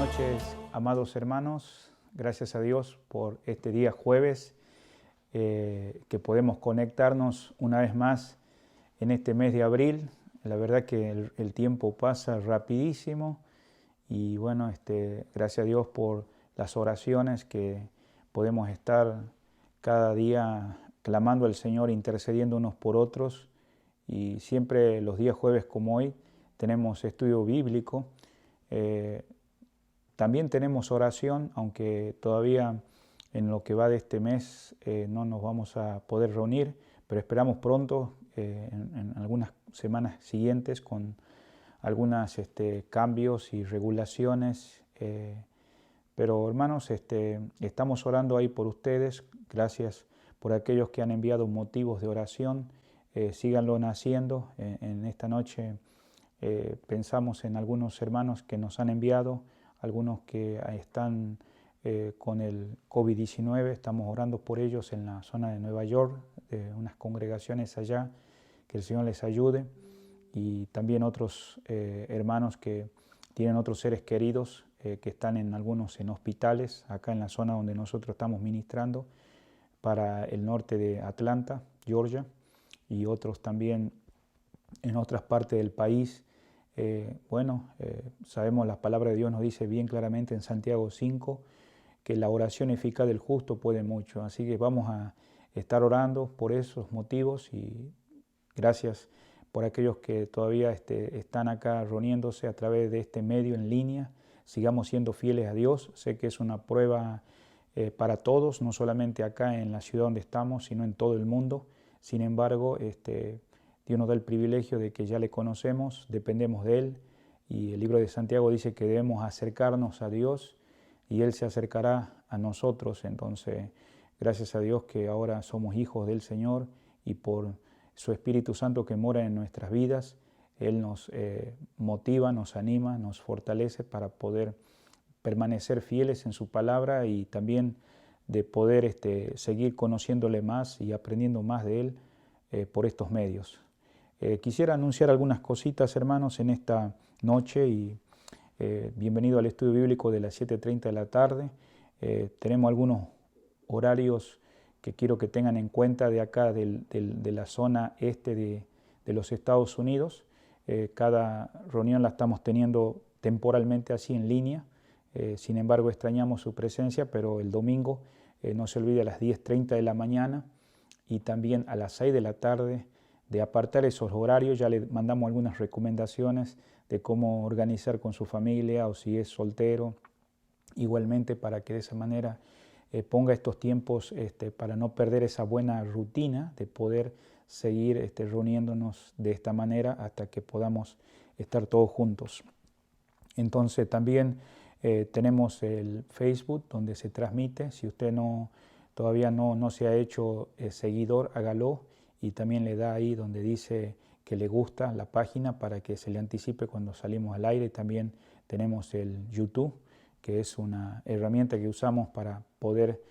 noches, amados hermanos. Gracias a Dios por este día jueves que podemos conectarnos una vez más en este mes de abril. La verdad que el tiempo pasa rapidísimo y bueno, gracias a Dios por las oraciones que podemos estar cada día clamando al Señor, intercediendo unos por otros. Y siempre los días jueves como hoy tenemos estudio bíblico. También tenemos oración, aunque todavía en lo que va de este mes no nos vamos a poder reunir, pero esperamos pronto, en algunas semanas siguientes, con algunos cambios y regulaciones. Pero hermanos, estamos orando ahí por ustedes. Gracias por aquellos que han enviado motivos de oración. Síganlo haciendo. En esta noche pensamos en algunos hermanos que nos han enviado, algunos que están con el COVID-19, estamos orando por ellos en la zona de Nueva York, unas congregaciones allá, que el Señor les ayude, y también otros hermanos que tienen otros seres queridos que están algunos en hospitales, acá en la zona donde nosotros estamos ministrando, para el norte de Atlanta, Georgia, y otros también en otras partes del país. Sabemos la palabra de Dios nos dice bien claramente en Santiago 5 que la oración eficaz del justo puede mucho, así que vamos a estar orando por esos motivos y gracias por aquellos que todavía están acá reuniéndose a través de este medio en línea. Sigamos siendo fieles a Dios. Sé que es una prueba para todos, no solamente acá en la ciudad donde estamos, sino en todo el mundo. Sin embargo, Dios nos da el privilegio de que ya le conocemos, dependemos de Él, y el libro de Santiago dice que debemos acercarnos a Dios y Él se acercará a nosotros. Entonces, gracias a Dios que ahora somos hijos del Señor y por su Espíritu Santo que mora en nuestras vidas, Él nos motiva, nos anima, nos fortalece para poder permanecer fieles en su palabra y también de poder seguir conociéndole más y aprendiendo más de Él por estos medios. Quisiera anunciar algunas cositas, hermanos, en esta noche y bienvenido al estudio bíblico de las 7:30 de la tarde. Tenemos algunos horarios que quiero que tengan en cuenta de acá, de la zona este de los Estados Unidos. Cada reunión la estamos teniendo temporalmente así en línea. Sin embargo, extrañamos su presencia, pero el domingo no se olvide a las 10:30 de la mañana y también a las 6 de la tarde de apartar esos horarios. Ya le mandamos algunas recomendaciones de cómo organizar con su familia o si es soltero, igualmente para que de esa manera ponga estos tiempos para no perder esa buena rutina de poder seguir reuniéndonos de esta manera hasta que podamos estar todos juntos. Entonces también tenemos el Facebook donde se transmite. Si usted todavía no se ha hecho seguidor, hágalo y también le da ahí donde dice que le gusta la página para que se le anticipe cuando salimos al aire. También tenemos el YouTube, que es una herramienta que usamos para poder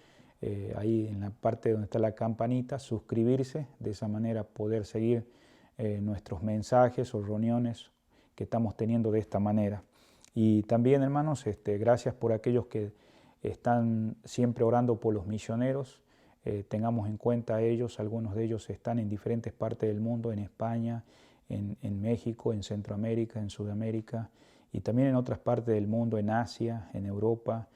ahí en la parte donde está la campanita suscribirse, de esa manera poder seguir nuestros mensajes o reuniones que estamos teniendo de esta manera. Y también, hermanos, gracias por aquellos que están siempre orando por los misioneros. Tengamos en cuenta a ellos, algunos de ellos están en diferentes partes del mundo, en España, en México, en Centroamérica, en Sudamérica y también en otras partes del mundo, en Asia, en Europa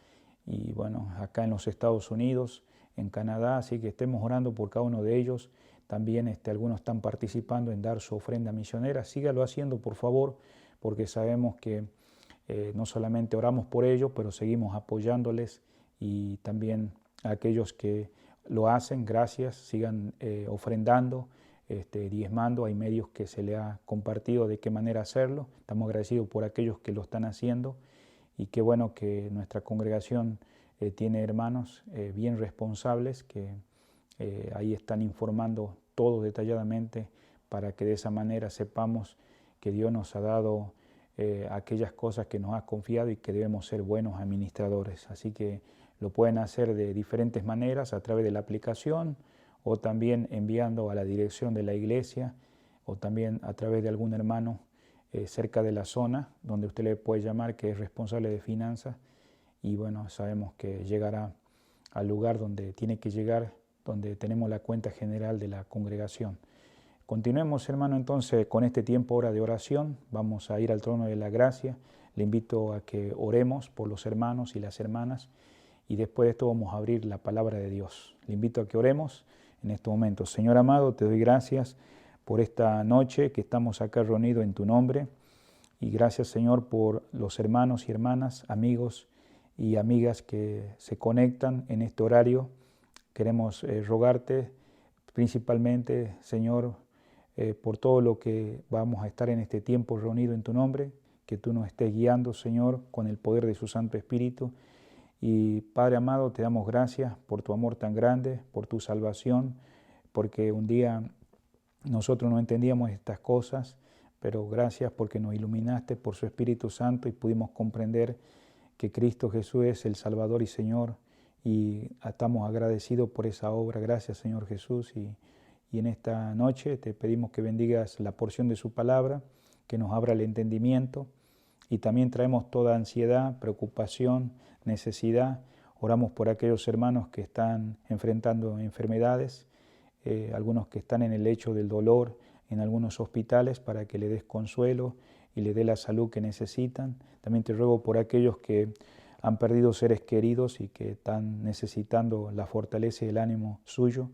y bueno, acá en los Estados Unidos, en Canadá, así que estemos orando por cada uno de ellos. También algunos están participando en dar su ofrenda misionera. Sígalo haciendo, por favor, porque sabemos que no solamente oramos por ellos, pero seguimos apoyándoles y también a aquellos que lo hacen, gracias, sigan ofrendando, diezmando. Hay medios que se le ha compartido de qué manera hacerlo. Estamos agradecidos por aquellos que lo están haciendo y qué bueno que nuestra congregación tiene hermanos bien responsables que ahí están informando todo detalladamente para que de esa manera sepamos que Dios nos ha dado aquellas cosas que nos ha confiado y que debemos ser buenos administradores. Así que lo pueden hacer de diferentes maneras, a través de la aplicación o también enviando a la dirección de la iglesia o también a través de algún hermano cerca de la zona donde usted le puede llamar, que es responsable de finanzas, y bueno, sabemos que llegará al lugar donde tiene que llegar, donde tenemos la cuenta general de la congregación. Continuemos, hermano, entonces con este tiempo ahora de oración. Vamos a ir al trono de la gracia. Le invito a que oremos por los hermanos y las hermanas, y después de esto vamos a abrir la palabra de Dios. Le invito a que oremos en este momento. Señor amado, te doy gracias por esta noche que estamos acá reunidos en tu nombre, y gracias, Señor, por los hermanos y hermanas, amigos y amigas que se conectan en este horario. Queremos rogarte principalmente, Señor, por todo lo que vamos a estar en este tiempo reunido en tu nombre, que tú nos estés guiando, Señor, con el poder de su Santo Espíritu. Y Padre amado, te damos gracias por tu amor tan grande, por tu salvación, porque un día nosotros no entendíamos estas cosas, pero gracias porque nos iluminaste por su Espíritu Santo y pudimos comprender que Cristo Jesús es el Salvador y Señor, y estamos agradecidos por esa obra. Gracias, Señor Jesús, y en esta noche te pedimos que bendigas la porción de su palabra, que nos abra el entendimiento, y también traemos toda ansiedad, preocupación, necesidad. Oramos por aquellos hermanos que están enfrentando enfermedades, algunos que están en el lecho del dolor, en algunos hospitales, para que le des consuelo y le dé la salud que necesitan. También te ruego por aquellos que han perdido seres queridos y que están necesitando la fortaleza y el ánimo suyo.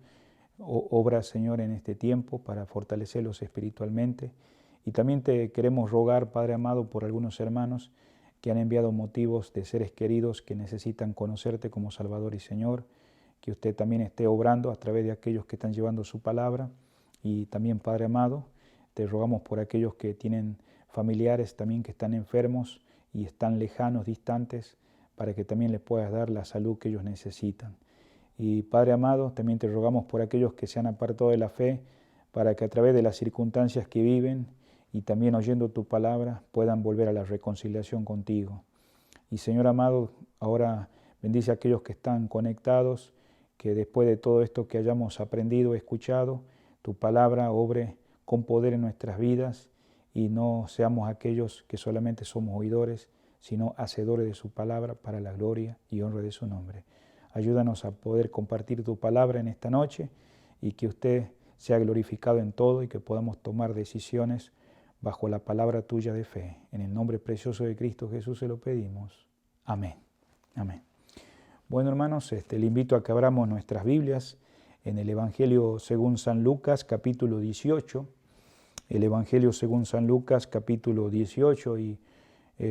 Obra, Señor, en este tiempo para fortalecerlos espiritualmente. Y también te queremos rogar, Padre amado, por algunos hermanos que han enviado motivos de seres queridos que necesitan conocerte como Salvador y Señor, que usted también esté obrando a través de aquellos que están llevando su palabra. Y también, Padre amado, te rogamos por aquellos que tienen familiares también que están enfermos y están lejanos, distantes, para que también les puedas dar la salud que ellos necesitan. Y Padre amado, también te rogamos por aquellos que se han apartado de la fe, para que a través de las circunstancias que viven y también oyendo tu palabra puedan volver a la reconciliación contigo. Y Señor amado, ahora bendice a aquellos que están conectados, que después de todo esto que hayamos aprendido, escuchado, tu palabra obre con poder en nuestras vidas y no seamos aquellos que solamente somos oidores, sino hacedores de su palabra para la gloria y honra de su nombre. Ayúdanos a poder compartir tu palabra en esta noche y que usted sea glorificado en todo y que podamos tomar decisiones bajo la palabra tuya de fe. En el nombre precioso de Cristo Jesús se lo pedimos. Amén. Amén. Bueno, hermanos, le invito a que abramos nuestras Biblias en el Evangelio según San Lucas, capítulo 18. El Evangelio según San Lucas, capítulo 18. Y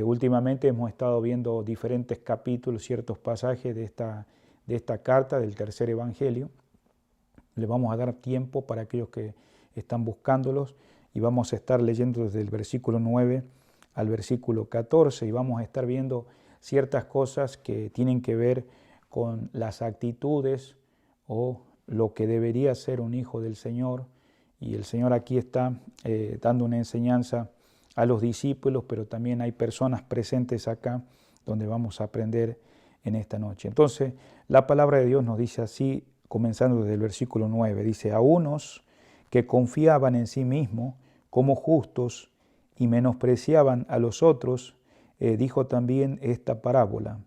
últimamente hemos estado viendo diferentes capítulos, ciertos pasajes de esta carta del tercer Evangelio. Le vamos a dar tiempo para aquellos que están buscándolos y vamos a estar leyendo desde el versículo 9 al versículo 14 y vamos a estar viendo ciertas cosas que tienen que ver con las actitudes o lo que debería ser un hijo del Señor. Y el Señor aquí está dando una enseñanza a los discípulos, pero también hay personas presentes acá donde vamos a aprender en esta noche. Entonces, la palabra de Dios nos dice así, comenzando desde el versículo 9, dice: a unos que confiaban en sí mismos como justos y menospreciaban a los otros, dijo también esta parábola.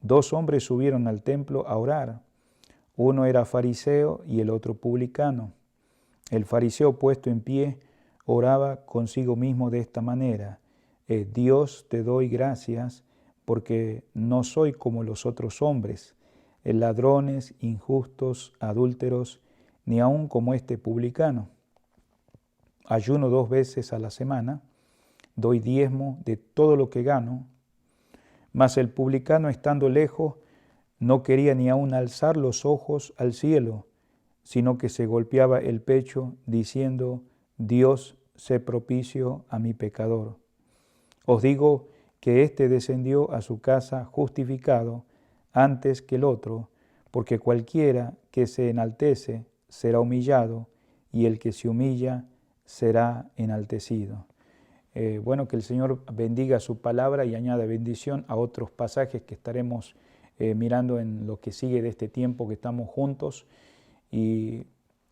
2 hombres subieron al templo a orar. Uno era fariseo y el otro publicano. El fariseo, puesto en pie, oraba consigo mismo de esta manera: Dios, te doy gracias porque no soy como los otros hombres, ladrones, injustos, adúlteros, ni aun como este publicano. Ayuno 2 veces a la semana, doy diezmo de todo lo que gano. Mas el publicano, estando lejos, no quería ni aun alzar los ojos al cielo, sino que se golpeaba el pecho, diciendo: Dios, sé propicio a mi pecador. Os digo que éste descendió a su casa justificado antes que el otro, porque cualquiera que se enaltece será humillado, y el que se humilla será enaltecido. Bueno, que el Señor bendiga su palabra y añada bendición a otros pasajes que estaremos mirando en lo que sigue de este tiempo que estamos juntos. Y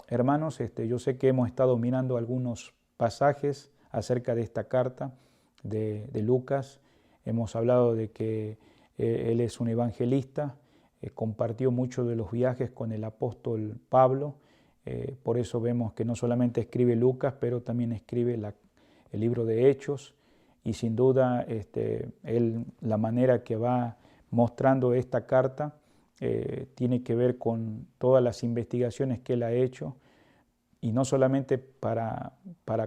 hermanos, yo sé que hemos estado mirando algunos pasajes acerca de esta carta de Lucas. Hemos hablado de que él es un evangelista, compartió mucho de los viajes con el apóstol Pablo, por eso vemos que no solamente escribe Lucas, pero también escribe el libro de Hechos, y sin duda la manera que va mostrando esta carta tiene que ver con todas las investigaciones que él ha hecho, y no solamente para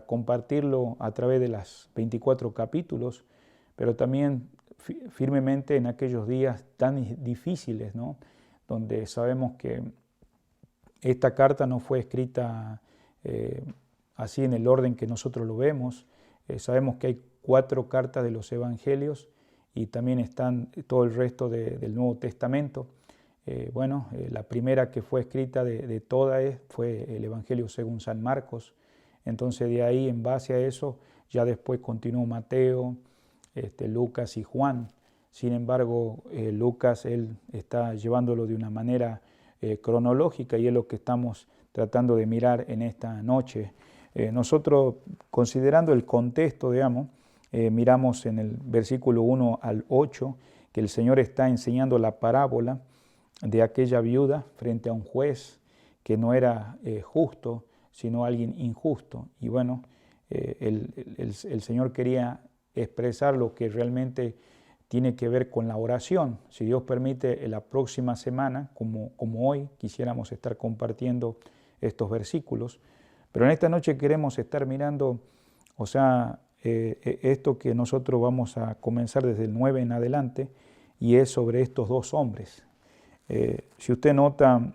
compartirlo a través de los 24 capítulos, pero también firmemente en aquellos días tan difíciles, ¿no? Donde sabemos que esta carta no fue escrita así en el orden que nosotros lo vemos. Sabemos que hay 4 cartas de los evangelios y también están todo el resto del Nuevo Testamento. La primera que fue escrita de todas fue el Evangelio según San Marcos. Entonces de ahí, en base a eso, ya después continuó Mateo, Lucas y Juan. Sin embargo, Lucas, él está llevándolo de una manera cronológica, y es lo que estamos tratando de mirar en esta noche. Nosotros, considerando el contexto, miramos en el versículo 1 al 8 que el Señor está enseñando la parábola de aquella viuda frente a un juez que no era justo, sino alguien injusto. Y bueno, el Señor quería expresar lo que realmente tiene que ver con la oración. Si Dios permite, en la próxima semana, como hoy, quisiéramos estar compartiendo estos versículos. Pero en esta noche queremos estar mirando, esto que nosotros vamos a comenzar desde el 9 en adelante, y es sobre estos 2 hombres. Si usted nota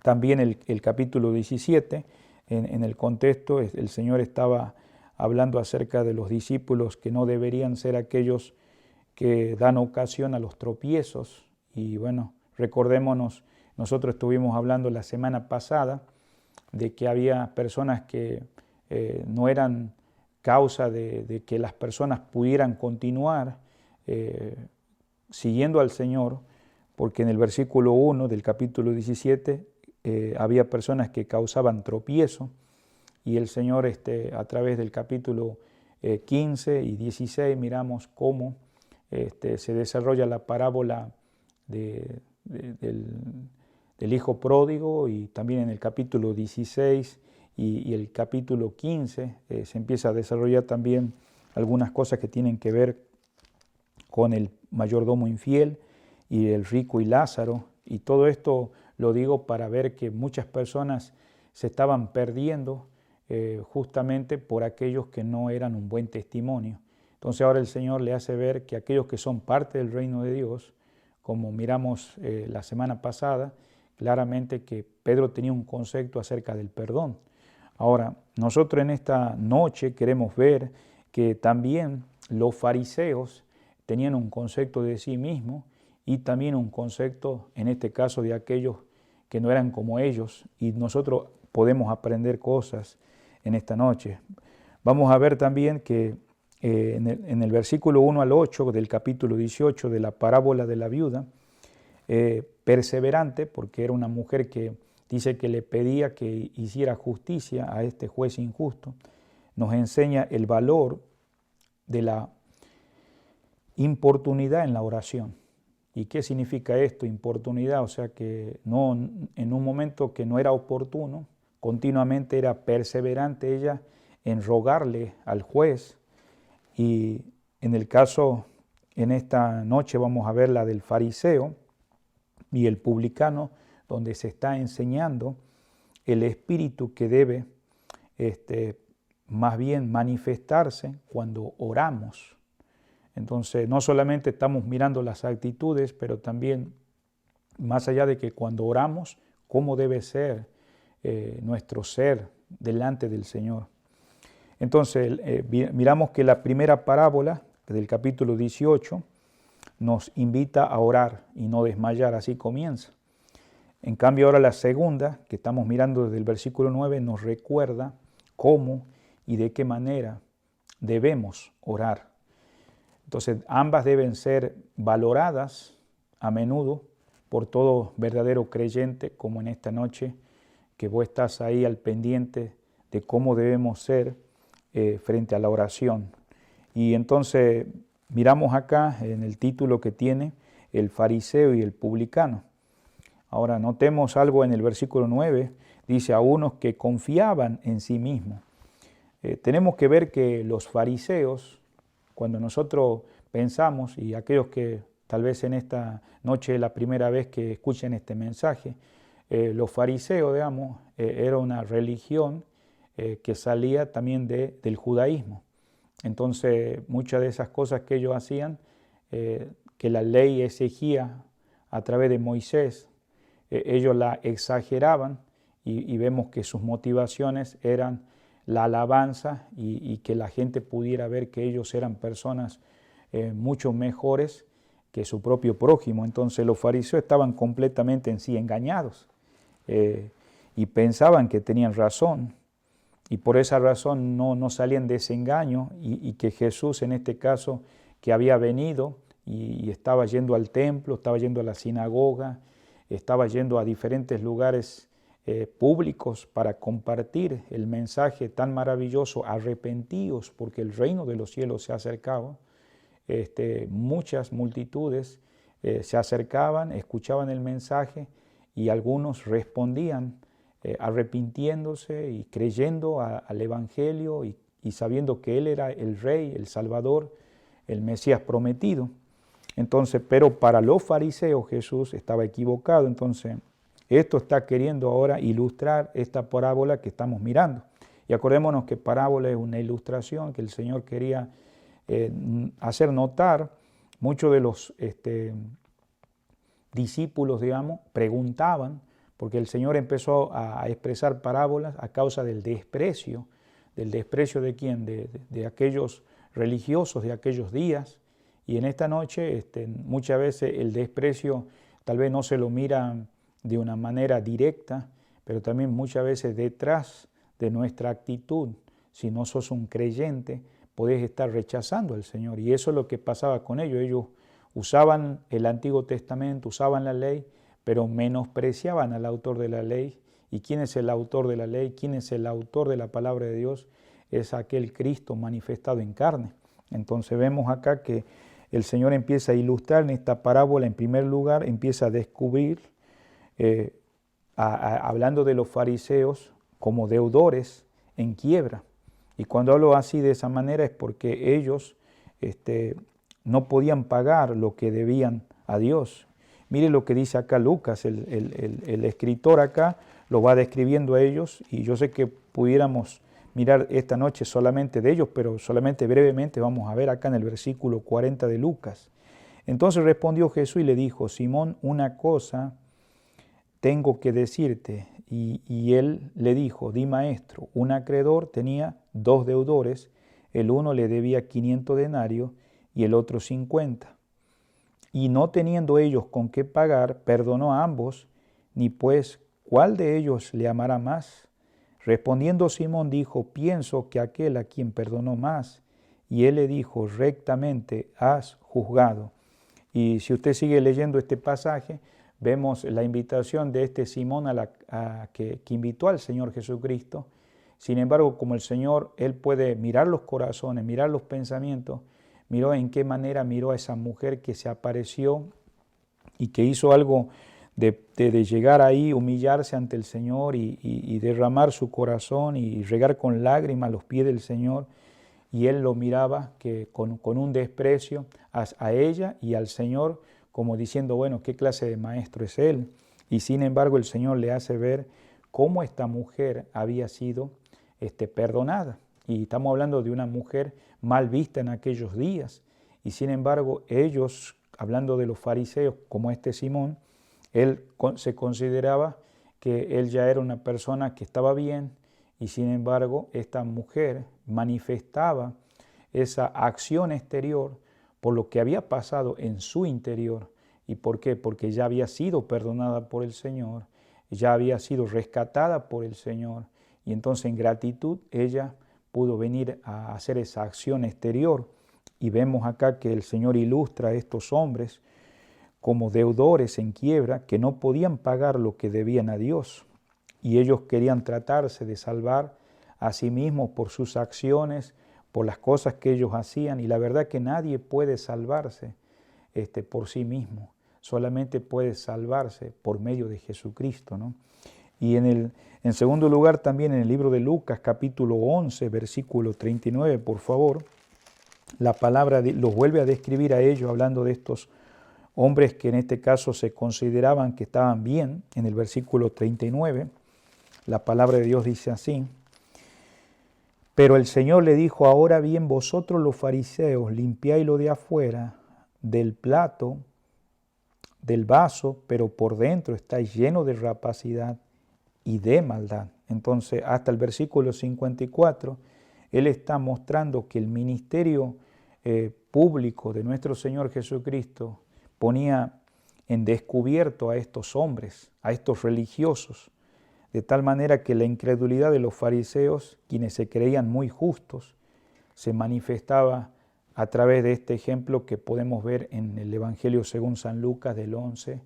también el capítulo 17, en el contexto, el Señor estaba hablando acerca de los discípulos que no deberían ser aquellos que dan ocasión a los tropiezos. Y bueno, recordémonos, nosotros estuvimos hablando la semana pasada de que había personas que no eran causa de que las personas pudieran continuar siguiendo al Señor, porque en el versículo 1 del capítulo 17 había personas que causaban tropiezo, y el Señor a través del capítulo 15 y 16 miramos cómo se desarrolla la parábola del hijo pródigo, y también en el capítulo 16 y el capítulo 15 se empieza a desarrollar también algunas cosas que tienen que ver con el mayordomo infiel y el rico y Lázaro. Y todo esto lo digo para ver que muchas personas se estaban perdiendo justamente por aquellos que no eran un buen testimonio. Entonces ahora el Señor le hace ver que aquellos que son parte del reino de Dios, como miramos la semana pasada, claramente que Pedro tenía un concepto acerca del perdón. Ahora, nosotros en esta noche queremos ver que también los fariseos tenían un concepto de sí mismos, y también un concepto, en este caso, de aquellos que no eran como ellos, y nosotros podemos aprender cosas en esta noche. Vamos a ver también que en el versículo 1 al 8 del capítulo 18 de la parábola de la viuda, perseverante, porque era una mujer que dice que le pedía que hiciera justicia a este juez injusto, nos enseña el valor de la importunidad en la oración. ¿Y qué significa esto, importunidad? O sea, que no, en un momento que no era oportuno, continuamente era perseverante ella en rogarle al juez. Y en el caso, en esta noche vamos a ver la del fariseo y el publicano, donde se está enseñando el espíritu que debe más bien manifestarse cuando oramos. Entonces, no solamente estamos mirando las actitudes, pero también, más allá de que cuando oramos, cómo debe ser nuestro ser delante del Señor. Entonces, miramos que la primera parábola del capítulo 18 nos invita a orar y no desmayar, así comienza. En cambio, ahora la segunda, que estamos mirando desde el versículo 9, nos recuerda cómo y de qué manera debemos orar. Entonces, ambas deben ser valoradas a menudo por todo verdadero creyente, como en esta noche, que vos estás ahí al pendiente de cómo debemos ser frente a la oración. Y entonces miramos acá en el título que tiene el fariseo y el publicano. Ahora notemos algo en el versículo 9, dice a unos que confiaban en sí mismos. Tenemos que ver que los fariseos, cuando nosotros pensamos, y aquellos que tal vez en esta noche es la primera vez que escuchen este mensaje, los fariseos, digamos, era una religión que salía también del judaísmo. Entonces, muchas de esas cosas que ellos hacían, que la ley exigía a través de Moisés, ellos la exageraban y vemos que sus motivaciones eran la alabanza y que la gente pudiera ver que ellos eran personas mucho mejores que su propio prójimo. Entonces los fariseos estaban completamente en sí engañados y pensaban que tenían razón y por esa razón no salían de ese engaño y que Jesús en este caso que había venido y estaba yendo al templo, estaba yendo a la sinagoga, estaba yendo a diferentes lugares públicos para compartir el mensaje tan maravilloso, arrepentíos porque el reino de los cielos se acercaba. Muchas multitudes se acercaban, escuchaban el mensaje y algunos respondían arrepintiéndose y creyendo al Evangelio y sabiendo que Él era el Rey, el Salvador, el Mesías prometido. Entonces, pero para los fariseos Jesús estaba equivocado. Entonces, esto está queriendo ahora ilustrar esta parábola que estamos mirando. Y acordémonos que parábola es una ilustración que el Señor quería hacer notar. Muchos de los discípulos, digamos, preguntaban, porque el Señor empezó a expresar parábolas a causa del desprecio de quién, de aquellos religiosos de aquellos días. Y en esta noche muchas veces el desprecio tal vez no se lo mira de una manera directa, pero también muchas veces detrás de nuestra actitud, si no sos un creyente, podés estar rechazando al Señor. Y eso es lo que pasaba con ellos. Ellos usaban el Antiguo Testamento, usaban la ley, pero menospreciaban al autor de la ley. ¿Y quién es el autor de la ley? ¿Quién es el autor de la palabra de Dios? Es aquel Cristo manifestado en carne. Entonces vemos acá que el Señor empieza a ilustrar en esta parábola, en primer lugar, empieza a descubrir, hablando de los fariseos como deudores en quiebra. Y cuando hablo así de esa manera es porque ellos no podían pagar lo que debían a Dios. Mire lo que dice acá Lucas, el escritor acá lo va describiendo a ellos y yo sé que pudiéramos mirar esta noche solamente de ellos, pero solamente brevemente vamos a ver acá en el versículo 40 de Lucas. Entonces respondió Jesús y le dijo, Simón, una cosa tengo que decirte. Y él le dijo, di maestro, un acreedor tenía 2 deudores, el uno le debía 500 denarios y el otro 50. Y no teniendo ellos con qué pagar, perdonó a ambos, ni pues, ¿cuál de ellos le amará más? Respondiendo Simón dijo, pienso que aquel a quien perdonó más. Y él le dijo, rectamente has juzgado. Y si usted sigue leyendo este pasaje, vemos la invitación de Simón que invitó al Señor Jesucristo. Sin embargo, como el Señor, Él puede mirar los corazones, mirar los pensamientos, miró en qué manera miró a esa mujer que se apareció y que hizo algo de llegar ahí, humillarse ante el Señor y derramar su corazón y regar con lágrimas los pies del Señor. Y él lo miraba que con un desprecio a ella y al Señor, como diciendo, bueno, ¿qué clase de maestro es él? Y sin embargo el Señor le hace ver cómo esta mujer había sido perdonada. Y estamos hablando de una mujer mal vista en aquellos días. Y sin embargo ellos, hablando de los fariseos como Simón, él se consideraba que él ya era una persona que estaba bien y sin embargo esta mujer manifestaba esa acción exterior por lo que había pasado en su interior. ¿Y por qué? Porque ya había sido perdonada por el Señor, ya había sido rescatada por el Señor y entonces en gratitud ella pudo venir a hacer esa acción exterior. Y vemos acá que el Señor ilustra a estos hombres como deudores en quiebra que no podían pagar lo que debían a Dios y ellos querían tratarse de salvar a sí mismos por sus acciones, por las cosas que ellos hacían, y la verdad que nadie puede salvarse por sí mismo, solamente puede salvarse por medio de Jesucristo, ¿no? Y en segundo lugar, también en el libro de Lucas, capítulo 11, versículo 39, por favor, la palabra los vuelve a describir a ellos, hablando de estos hombres que en este caso se consideraban que estaban bien. En el versículo 39, la palabra de Dios dice así: pero el Señor le dijo: ahora bien, vosotros los fariseos limpiáis lo de afuera del plato, del vaso, pero por dentro estáis llenos de rapacidad y de maldad. Entonces, hasta el versículo 54, Él está mostrando que el ministerio público de nuestro Señor Jesucristo ponía en descubierto a estos hombres, a estos religiosos, de tal manera que la incredulidad de los fariseos, quienes se creían muy justos, se manifestaba a través de este ejemplo que podemos ver en el Evangelio según San Lucas del 11,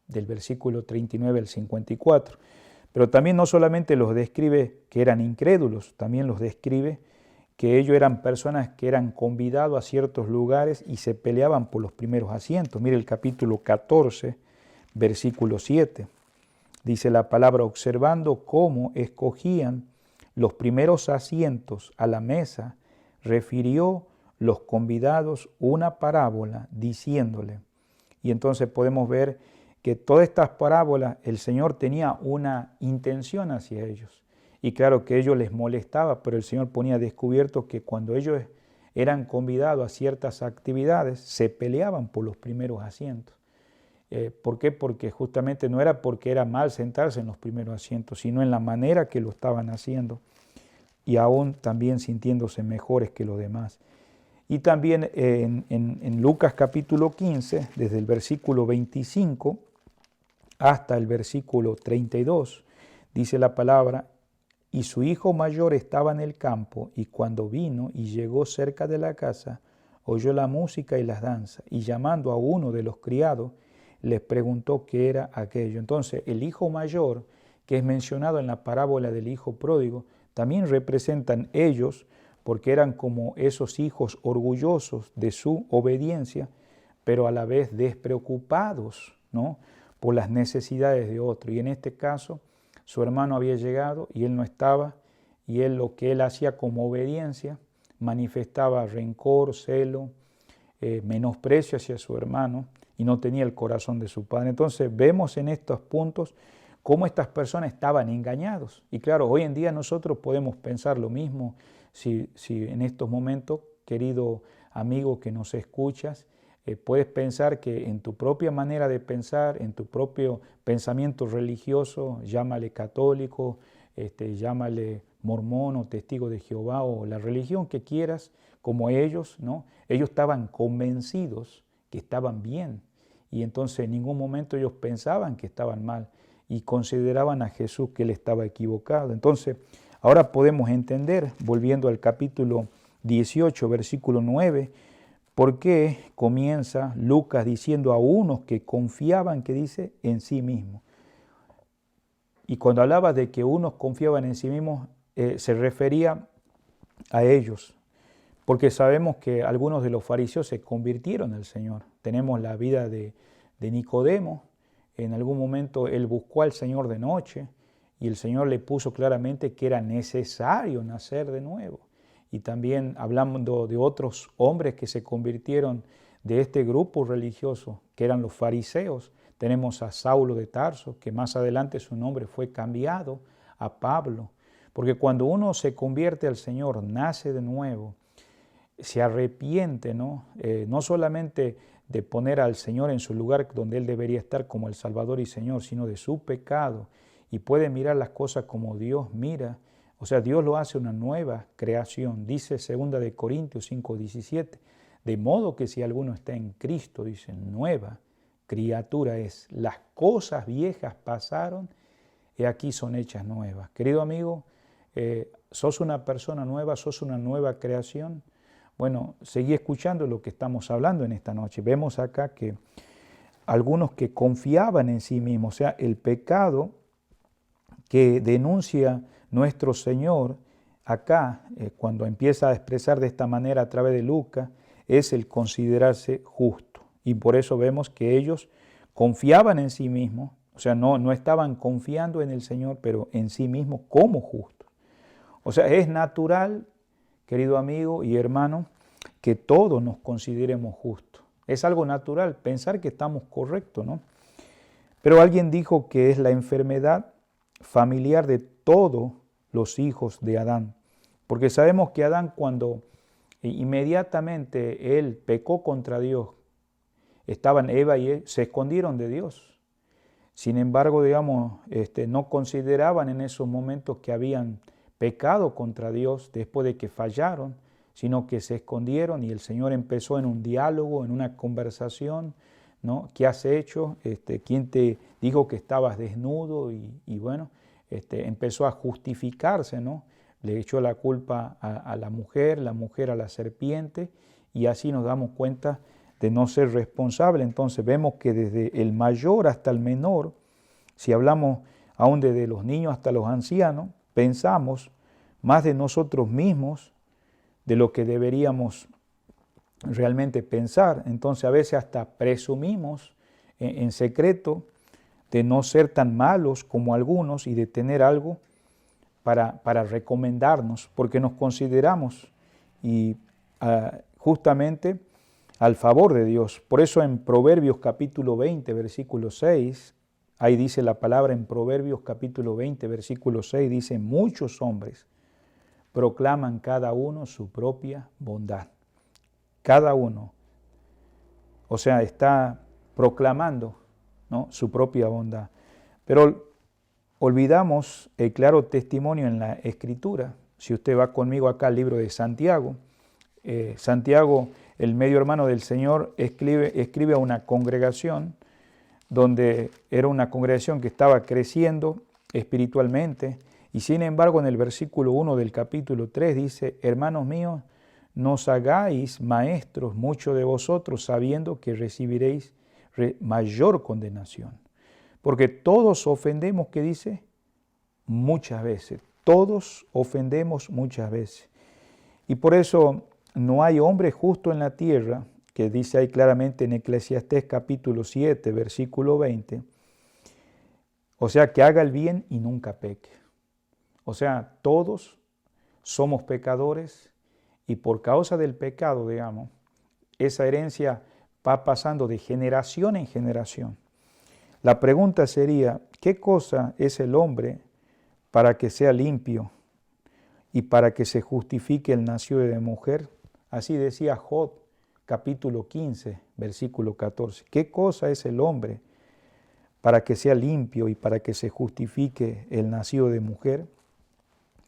del versículo 39 al 54. Pero también no solamente los describe que eran incrédulos, también los describe que ellos eran personas que eran convidados a ciertos lugares y se peleaban por los primeros asientos. Mire el capítulo 14, versículo 7. Dice la palabra: observando cómo escogían los primeros asientos a la mesa, refirió los convidados una parábola diciéndole. Y entonces podemos ver que todas estas parábolas el Señor tenía una intención hacia ellos. Y claro que a ellos les molestaba, pero el Señor ponía descubierto que cuando ellos eran convidados a ciertas actividades, se peleaban por los primeros asientos. ¿Por qué? Porque justamente no era porque era mal sentarse en los primeros asientos, sino en la manera que lo estaban haciendo y aún también sintiéndose mejores que los demás. Y también en Lucas capítulo 15, desde el versículo 25 hasta el versículo 32, dice la palabra: y su hijo mayor estaba en el campo, y cuando vino y llegó cerca de la casa, oyó la música y las danzas, y llamando a uno de los criados, les preguntó qué era aquello. Entonces, el hijo mayor, que es mencionado en la parábola del hijo pródigo, también representan ellos, porque eran como esos hijos orgullosos de su obediencia, pero a la vez despreocupados, ¿no?, por las necesidades de otro. Y en este caso, su hermano había llegado y él no estaba, y él lo que él hacía como obediencia manifestaba rencor, celo, menosprecio hacia su hermano, y no tenía el corazón de su padre. Entonces vemos en estos puntos cómo estas personas estaban engañados. Y claro, hoy en día nosotros podemos pensar lo mismo si en estos momentos, querido amigo que nos escuchas, puedes pensar que en tu propia manera de pensar, en tu propio pensamiento religioso, llámale católico, llámale mormón o testigo de Jehová o la religión que quieras, como ellos, ¿no? Ellos estaban convencidos que estaban bien y entonces en ningún momento ellos pensaban que estaban mal y consideraban a Jesús que él estaba equivocado. Entonces, ahora podemos entender, volviendo al capítulo 18, versículo 9, ¿por qué comienza Lucas diciendo a unos que confiaban, que dice, en sí mismos? Y cuando hablaba de que unos confiaban en sí mismos, se refería a ellos, porque sabemos que algunos de los fariseos se convirtieron al Señor. Tenemos la vida de Nicodemo. En algún momento él buscó al Señor de noche y el Señor le puso claramente que era necesario nacer de nuevo. Y también hablando de otros hombres que se convirtieron de este grupo religioso, que eran los fariseos. Tenemos a Saulo de Tarso, que más adelante su nombre fue cambiado a Pablo. Porque cuando uno se convierte al Señor, nace de nuevo, se arrepiente, ¿no? No solamente de poner al Señor en su lugar donde Él debería estar como el Salvador y Señor, sino de su pecado, y puede mirar las cosas como Dios mira. O sea, Dios lo hace una nueva creación. Dice 2 Corintios 5:17, de modo que si alguno está en Cristo, dice, nueva criatura es. Las cosas viejas pasaron y aquí son hechas nuevas. Querido amigo, ¿sos una persona nueva? ¿Sos una nueva creación? Bueno, seguí escuchando lo que estamos hablando en esta noche. Vemos acá que algunos que confiaban en sí mismos, o sea, el pecado que denuncia nuestro Señor acá, cuando empieza a expresar de esta manera a través de Lucas, es el considerarse justo. Y por eso vemos que ellos confiaban en sí mismos, o sea, no estaban confiando en el Señor, pero en sí mismos como justos. O sea, es natural, querido amigo y hermano, que todos nos consideremos justos. Es algo natural pensar que estamos correctos, ¿no? Pero alguien dijo que es la enfermedad familiar de todos los hijos de Adán. Porque sabemos que Adán, cuando inmediatamente él pecó contra Dios, estaban Eva y él, se escondieron de Dios. Sin embargo, digamos, no consideraban en esos momentos que habían pecado contra Dios después de que fallaron, sino que se escondieron y el Señor empezó en un diálogo, en una conversación, ¿no? ¿Qué has hecho? ¿Quién te dijo que estabas desnudo? Y bueno, empezó a justificarse, ¿no? Le echó la culpa a la mujer a la serpiente, y así nos damos cuenta de no ser responsable. Entonces vemos que desde el mayor hasta el menor, si hablamos aún desde los niños hasta los ancianos, pensamos más de nosotros mismos de lo que deberíamos realmente pensar. Entonces a veces hasta presumimos en secreto de no ser tan malos como algunos y de tener algo para recomendarnos, porque nos consideramos y justamente al favor de Dios. Por eso en Proverbios capítulo 20, versículo 6, ahí dice la palabra en Proverbios capítulo 20, versículo 6, dice: muchos hombres proclaman cada uno su propia bondad. Cada uno, o sea, está proclamando, ¿no?, su propia bondad. Pero olvidamos el claro testimonio en la Escritura. Si usted va conmigo acá al libro de Santiago, Santiago, el medio hermano del Señor, escribe a una congregación donde era una congregación que estaba creciendo espiritualmente, y sin embargo en el versículo 1 del capítulo 3 dice: hermanos míos, no os hagáis maestros muchos de vosotros, sabiendo que recibiréis mayor condenación. Porque todos ofendemos, ¿qué dice? Muchas veces. Todos ofendemos muchas veces. Y por eso no hay hombre justo en la tierra, que dice ahí claramente en Eclesiastés capítulo 7, versículo 20. O sea, que haga el bien y nunca peque. O sea, todos somos pecadores, y por causa del pecado, digamos, esa herencia va pasando de generación en generación. La pregunta sería: ¿qué cosa es el hombre para que sea limpio y para que se justifique el nacido de mujer? Así decía Job, capítulo 15, versículo 14. ¿Qué cosa es el hombre para que sea limpio y para que se justifique el nacido de mujer?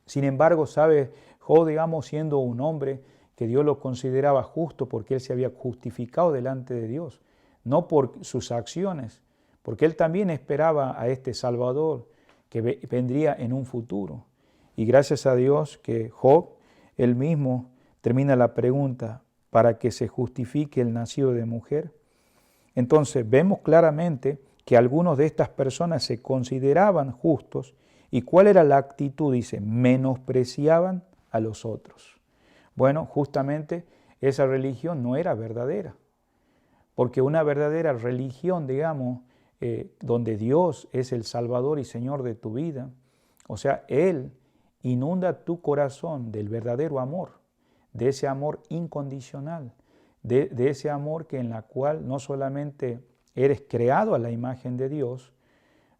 Sin embargo, sabe, Job, digamos, siendo un hombre que Dios lo consideraba justo porque él se había justificado delante de Dios, no por sus acciones, porque él también esperaba a este Salvador que vendría en un futuro. Y gracias a Dios que Job, él mismo, termina la pregunta: ¿para que se justifique el nacido de mujer? Entonces vemos claramente que algunos de estas personas se consideraban justos. ¿Y cuál era la actitud? Dice: menospreciaban a los otros. Bueno, justamente esa religión no era verdadera, porque una verdadera religión, digamos, donde Dios es el Salvador y Señor de tu vida, o sea, Él inunda tu corazón del verdadero amor, de ese amor incondicional, de ese amor en la cual no solamente eres creado a la imagen de Dios,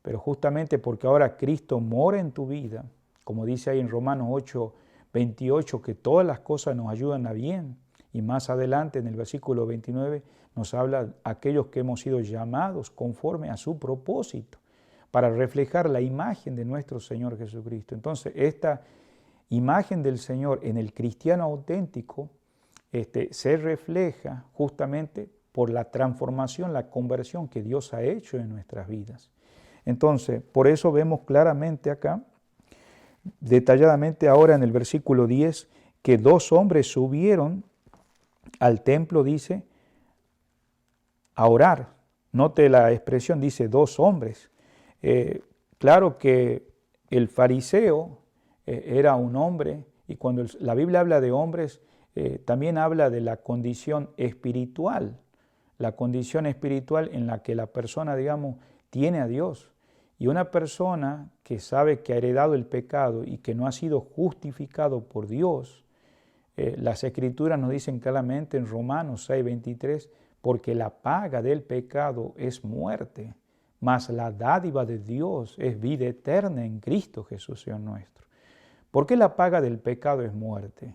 pero justamente porque ahora Cristo mora en tu vida, como dice ahí en Romanos 8, 28, que todas las cosas nos ayudan a bien. Y más adelante en el versículo 29 nos habla de aquellos que hemos sido llamados conforme a su propósito, para reflejar la imagen de nuestro Señor Jesucristo. Entonces, esta imagen del Señor en el cristiano auténtico se refleja justamente por la transformación, la conversión que Dios ha hecho en nuestras vidas. Entonces, por eso vemos claramente acá, detalladamente ahora en el versículo 10, que dos hombres subieron al templo, dice, a orar. Note la expresión, dice dos hombres. Claro que el fariseo era un hombre Y cuando la Biblia habla de hombres, también habla de la condición espiritual en la que la persona, digamos, tiene a Dios. Y una persona que sabe que ha heredado el pecado y que no ha sido justificado por Dios, las Escrituras nos dicen claramente en Romanos 6:23, porque la paga del pecado es muerte, mas la dádiva de Dios es vida eterna en Cristo Jesús, Señor nuestro. ¿Por qué la paga del pecado es muerte?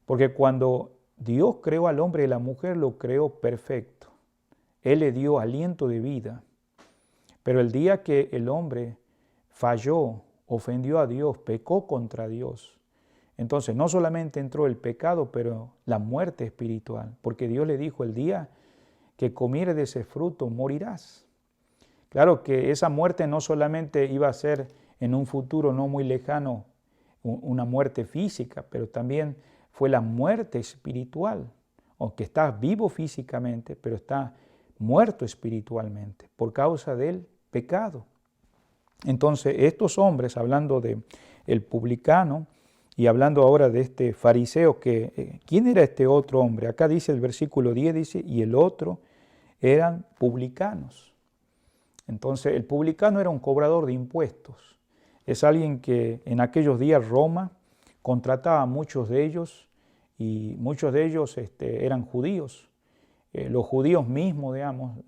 Porque cuando Dios creó al hombre y la mujer, lo creó perfecto. Él le dio aliento de vida. Pero el día que el hombre falló, ofendió a Dios, pecó contra Dios, entonces no solamente entró el pecado, pero la muerte espiritual. Porque Dios le dijo, el día que comieres de ese fruto, morirás. Claro que esa muerte no solamente iba a ser en un futuro no muy lejano una muerte física, pero también fue la muerte espiritual. Aunque estás vivo físicamente, pero estás muerto espiritualmente por causa del pecado. Entonces estos hombres, hablando de el publicano y hablando ahora de este fariseo, ¿quién era este otro hombre? Acá dice el versículo 10, dice, y el otro eran publicanos. Entonces el publicano era un cobrador de impuestos. Es alguien que en aquellos días Roma contrataba a muchos de ellos y muchos de ellos eran judíos. Los judíos mismos, digamos,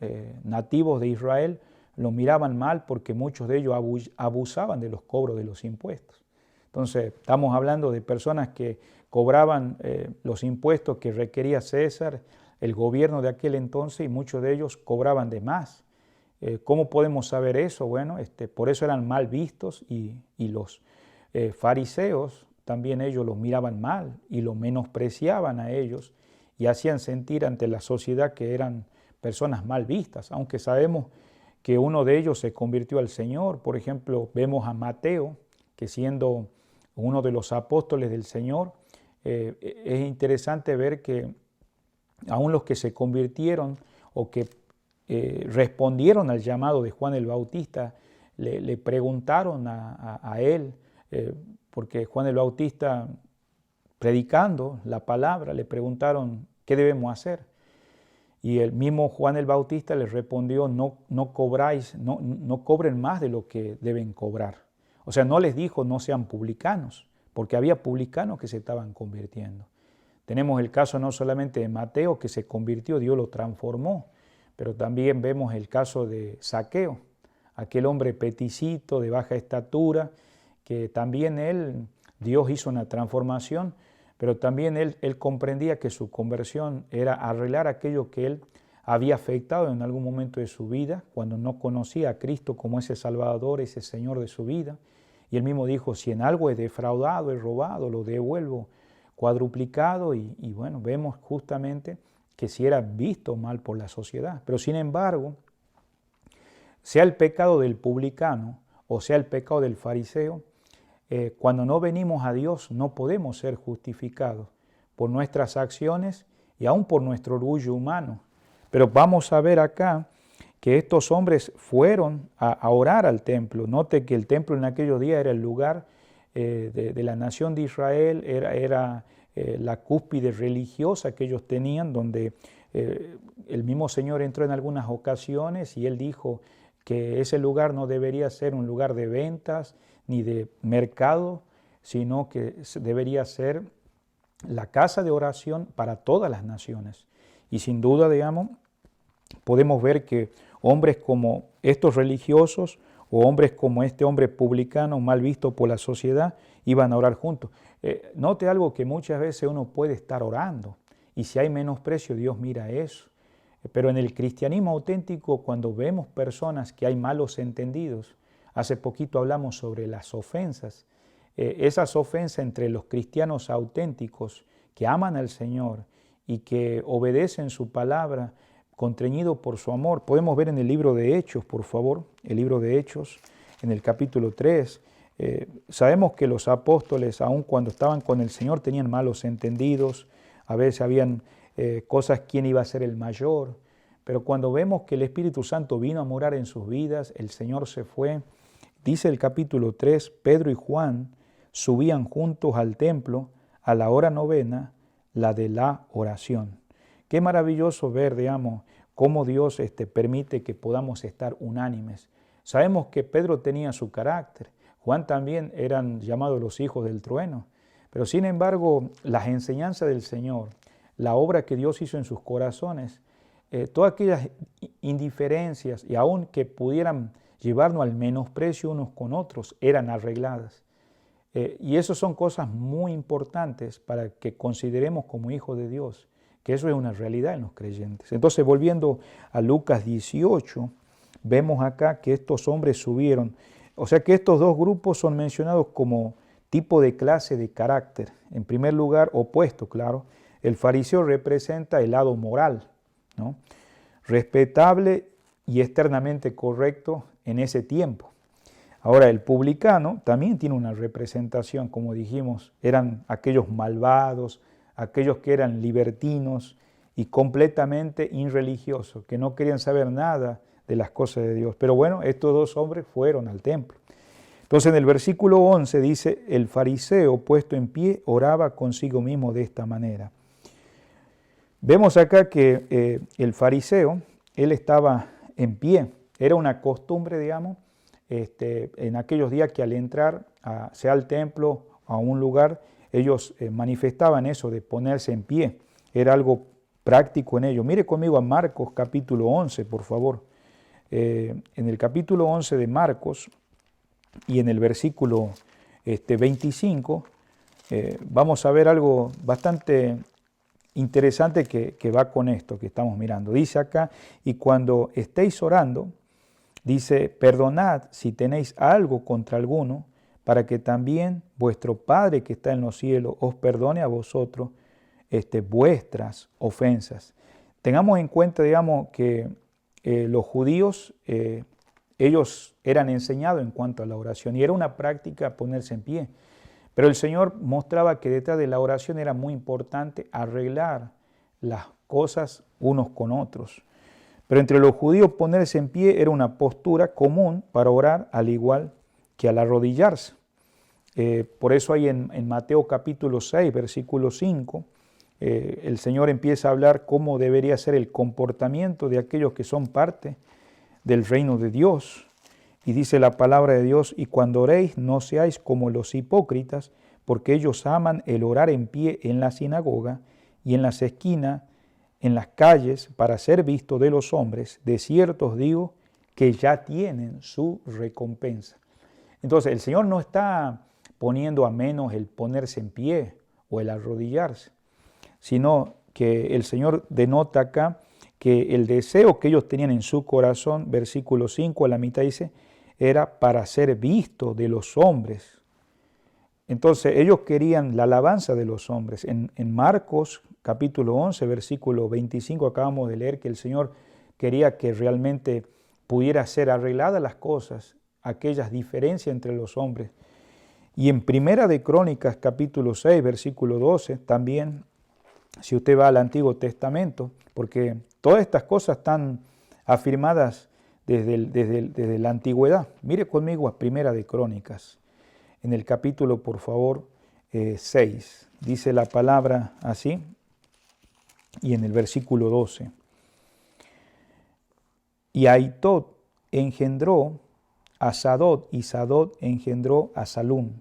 nativos de Israel, lo miraban mal porque muchos de ellos abusaban de los cobros de los impuestos. Entonces, estamos hablando de personas que cobraban los impuestos que requería César, el gobierno de aquel entonces, y muchos de ellos cobraban de más. ¿Cómo podemos saber eso? Bueno, por eso eran mal vistos y los fariseos también ellos los miraban mal y los menospreciaban a ellos y hacían sentir ante la sociedad que eran personas mal vistas, aunque sabemos que uno de ellos se convirtió al Señor. Por ejemplo, vemos a Mateo, que siendo uno de los apóstoles del Señor, es interesante ver que aún los que se convirtieron o que respondieron al llamado de Juan el Bautista, le preguntaron a él, porque Juan el Bautista, predicando la palabra, le preguntaron qué debemos hacer. Y el mismo Juan el Bautista les respondió, no cobren más de lo que deben cobrar. O sea, no les dijo no sean publicanos, porque había publicanos que se estaban convirtiendo. Tenemos el caso no solamente de Mateo, que se convirtió, Dios lo transformó, pero también vemos el caso de Zaqueo, aquel hombre peticito, de baja estatura, que también Dios hizo una transformación, pero también él comprendía que su conversión era arreglar aquello que él había afectado en algún momento de su vida, cuando no conocía a Cristo como ese Salvador, ese Señor de su vida. Y él mismo dijo, si en algo he defraudado, he robado, lo devuelvo cuadruplicado. Y bueno, vemos justamente que si era visto mal por la sociedad. Pero sin embargo, sea el pecado del publicano o sea el pecado del fariseo, cuando no venimos a Dios no podemos ser justificados por nuestras acciones y aún por nuestro orgullo humano. Pero vamos a ver acá que estos hombres fueron a orar al templo. Note que el templo en aquellos días era el lugar de la nación de Israel, era la cúspide religiosa que ellos tenían, donde el mismo Señor entró en algunas ocasiones y Él dijo que ese lugar no debería ser un lugar de ventas ni de mercado, sino que debería ser la casa de oración para todas las naciones. Y sin duda, digamos, podemos ver que hombres como estos religiosos o hombres como este hombre publicano mal visto por la sociedad iban a orar juntos. Note algo que muchas veces uno puede estar orando y si hay menosprecio, Dios mira eso. Pero en el cristianismo auténtico, cuando vemos personas que hay malos entendidos, hace poquito hablamos sobre las ofensas, esas ofensas entre los cristianos auténticos que aman al Señor y que obedecen su palabra, constreñido por su amor. Podemos ver en el libro de Hechos, por favor, el libro de Hechos, en el capítulo 3. Sabemos que los apóstoles, aun cuando estaban con el Señor, tenían malos entendidos, a veces habían cosas, quién iba a ser el mayor, pero cuando vemos que el Espíritu Santo vino a morar en sus vidas, el Señor se fue. Dice el capítulo 3, Pedro y Juan subían juntos al templo a la hora novena, la de la oración. Qué maravilloso ver, digamos, cómo Dios permite que podamos estar unánimes. Sabemos que Pedro tenía su carácter, Juan también eran llamados los hijos del trueno, pero sin embargo las enseñanzas del Señor, la obra que Dios hizo en sus corazones, todas aquellas indiferencias y aun que pudieran llevarnos al menosprecio unos con otros, eran arregladas. Y eso son cosas muy importantes para que consideremos como hijos de Dios, que eso es una realidad en los creyentes. Entonces, volviendo a Lucas 18, vemos acá que estos hombres subieron, o sea que estos dos grupos son mencionados como tipo de clase de carácter. En primer lugar, opuesto, claro, el fariseo representa el lado moral, ¿no? Respetable y externamente correcto en ese tiempo. Ahora, el publicano también tiene una representación, como dijimos, eran aquellos malvados, aquellos que eran libertinos y completamente irreligiosos, que no querían saber nada de las cosas de Dios. Pero bueno, estos dos hombres fueron al templo. Entonces en el versículo 11 dice, el fariseo puesto en pie oraba consigo mismo de esta manera. Vemos acá que el fariseo, él estaba en pie, era una costumbre, digamos, en aquellos días que al entrar, sea al templo, a un lugar, ellos manifestaban eso de ponerse en pie, era algo práctico en ellos. Mire conmigo a Marcos capítulo 11, por favor. En el capítulo 11 de Marcos y en el versículo 25, vamos a ver algo bastante interesante que va con esto que estamos mirando. Dice acá, y cuando estéis orando, dice, perdonad si tenéis algo contra alguno, para que también vuestro Padre que está en los cielos os perdone a vosotros vuestras ofensas. Tengamos en cuenta, digamos, que los judíos, ellos eran enseñados en cuanto a la oración y era una práctica ponerse en pie. Pero el Señor mostraba que detrás de la oración era muy importante arreglar las cosas unos con otros. Pero entre los judíos ponerse en pie era una postura común para orar, al igual que al arrodillarse. Por eso hay en Mateo capítulo 6, versículo 5, el Señor empieza a hablar cómo debería ser el comportamiento de aquellos que son parte del reino de Dios. Y dice la palabra de Dios, y cuando oréis no seáis como los hipócritas, porque ellos aman el orar en pie en la sinagoga y en las esquinas, en las calles, para ser visto de los hombres. De cierto os digo que ya tienen su recompensa. Entonces el Señor no está poniendo a menos el ponerse en pie o el arrodillarse, sino que el Señor denota acá que el deseo que ellos tenían en su corazón, versículo 5 a la mitad dice, era para ser visto de los hombres. Entonces ellos querían la alabanza de los hombres. En Marcos capítulo 11, versículo 25 acabamos de leer que el Señor quería que realmente pudiera ser arregladas las cosas, aquellas diferencias entre los hombres. Y en Primera de Crónicas capítulo 6, versículo 12 también, si usted va al Antiguo Testamento, porque todas estas cosas están afirmadas desde la antigüedad. Mire conmigo a Primera de Crónicas, en el capítulo, por favor, 6. Dice la palabra así, y en el versículo 12. Y Ahitod engendró a Sadot, y Sadot engendró a Salum.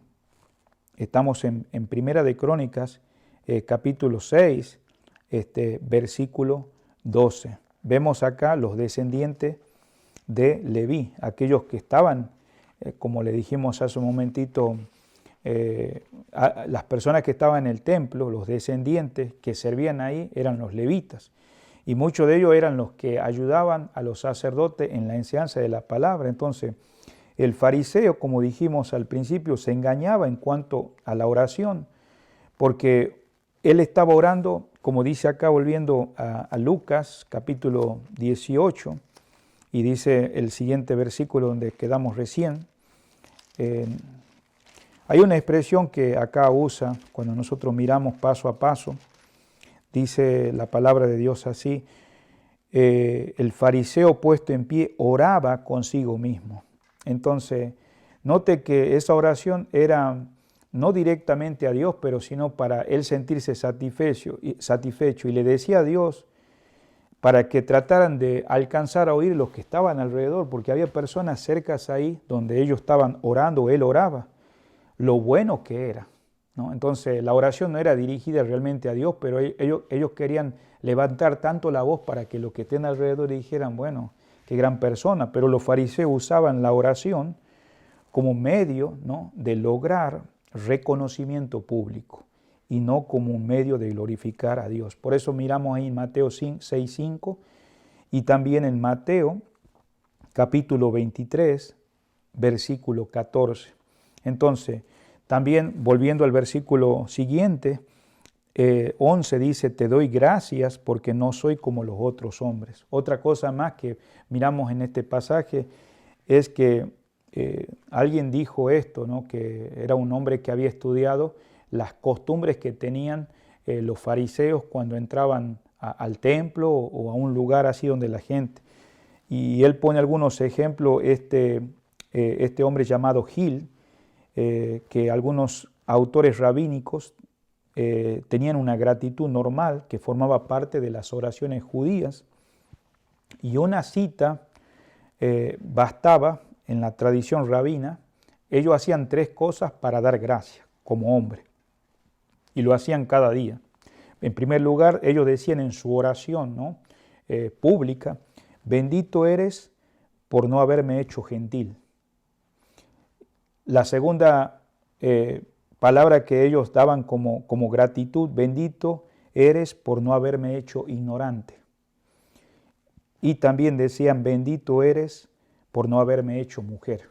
Estamos en Primera de Crónicas, capítulo 6, versículo 12. Vemos acá los descendientes de Leví, aquellos que estaban, como le dijimos hace un momentito, las personas que estaban en el templo, los descendientes que servían ahí eran los levitas. Y muchos de ellos eran los que ayudaban a los sacerdotes en la enseñanza de la palabra. Entonces, el fariseo, como dijimos al principio, se engañaba en cuanto a la oración, porque él estaba orando, como dice acá, volviendo a Lucas, capítulo 18, y dice el siguiente versículo donde quedamos recién. Hay una expresión que acá usa cuando nosotros miramos paso a paso. Dice la palabra de Dios así, el fariseo puesto en pie oraba consigo mismo. Entonces, note que esa oración era no directamente a Dios, pero sino para él sentirse satisfecho, y le decía a Dios para que trataran de alcanzar a oír los que estaban alrededor, porque había personas cercas ahí donde ellos estaban orando, él oraba, lo bueno que era, ¿no? Entonces la oración no era dirigida realmente a Dios, pero ellos querían levantar tanto la voz para que los que estén alrededor dijeran, bueno, qué gran persona, pero los fariseos usaban la oración como medio, ¿no?, de lograr reconocimiento público y no como un medio de glorificar a Dios. Por eso miramos ahí en Mateo 6:5 y también en Mateo capítulo 23, versículo 14. Entonces, también volviendo al versículo siguiente, 11 dice, te doy gracias porque no soy como los otros hombres. Otra cosa más que miramos en este pasaje es que alguien dijo esto, ¿no?, que era un hombre que había estudiado las costumbres que tenían los fariseos cuando entraban al templo o a un lugar así donde la gente. Y él pone algunos ejemplos, este hombre llamado Gil, que algunos autores rabínicos tenían una gratitud normal que formaba parte de las oraciones judías, y una cita bastaba en la tradición rabina. Ellos hacían 3 cosas para dar gracias como hombre, y lo hacían cada día. En primer lugar, ellos decían en su oración, ¿no?, pública, bendito eres por no haberme hecho gentil. La segunda palabra que ellos daban como gratitud, bendito eres por no haberme hecho ignorante. Y también decían, bendito eres por no haberme hecho mujer.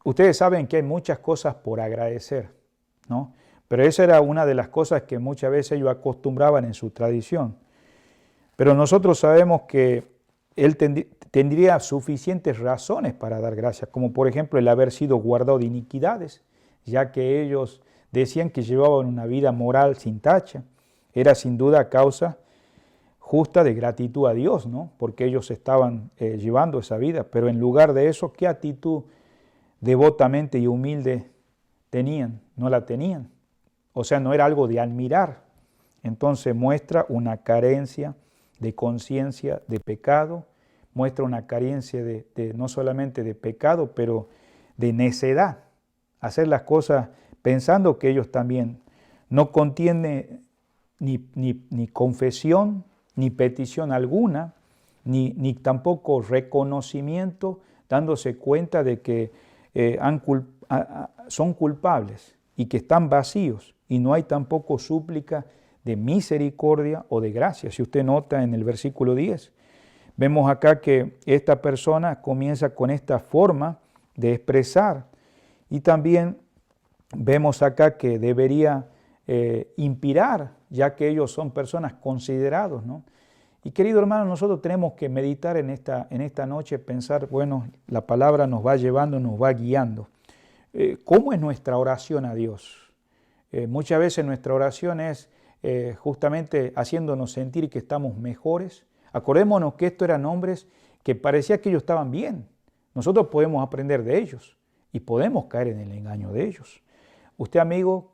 Ustedes saben que hay muchas cosas por agradecer, ¿no? Pero esa era una de las cosas que muchas veces ellos acostumbraban en su tradición. Pero nosotros sabemos que él tendría suficientes razones para dar gracias, como por ejemplo el haber sido guardado de iniquidades, ya que ellos decían que llevaban una vida moral sin tacha. Era sin duda causa justa de gratitud a Dios, ¿no?, porque ellos estaban llevando esa vida. Pero en lugar de eso, ¿qué actitud devotamente y humilde tenían? No la tenían. O sea, no era algo de admirar. Entonces muestra una carencia de conciencia de pecado, muestra una carencia no solamente de pecado, pero de necedad. Hacer las cosas pensando que ellos también no contiene ni confesión, ni petición alguna, ni tampoco reconocimiento, dándose cuenta de que son culpables y que están vacíos, y no hay tampoco súplica de misericordia o de gracia. Si usted nota en el versículo 10, vemos acá que esta persona comienza con esta forma de expresar, y también vemos acá que debería inspirar, ya que ellos son personas considerados, ¿no? Y querido hermano, nosotros tenemos que meditar en esta noche, pensar, bueno, la palabra nos va llevando, nos va guiando. ¿Cómo es nuestra oración a Dios? Muchas veces nuestra oración es justamente haciéndonos sentir que estamos mejores. Acordémonos que estos eran hombres que parecía que ellos estaban bien. Nosotros podemos aprender de ellos y podemos caer en el engaño de ellos. Usted, amigo,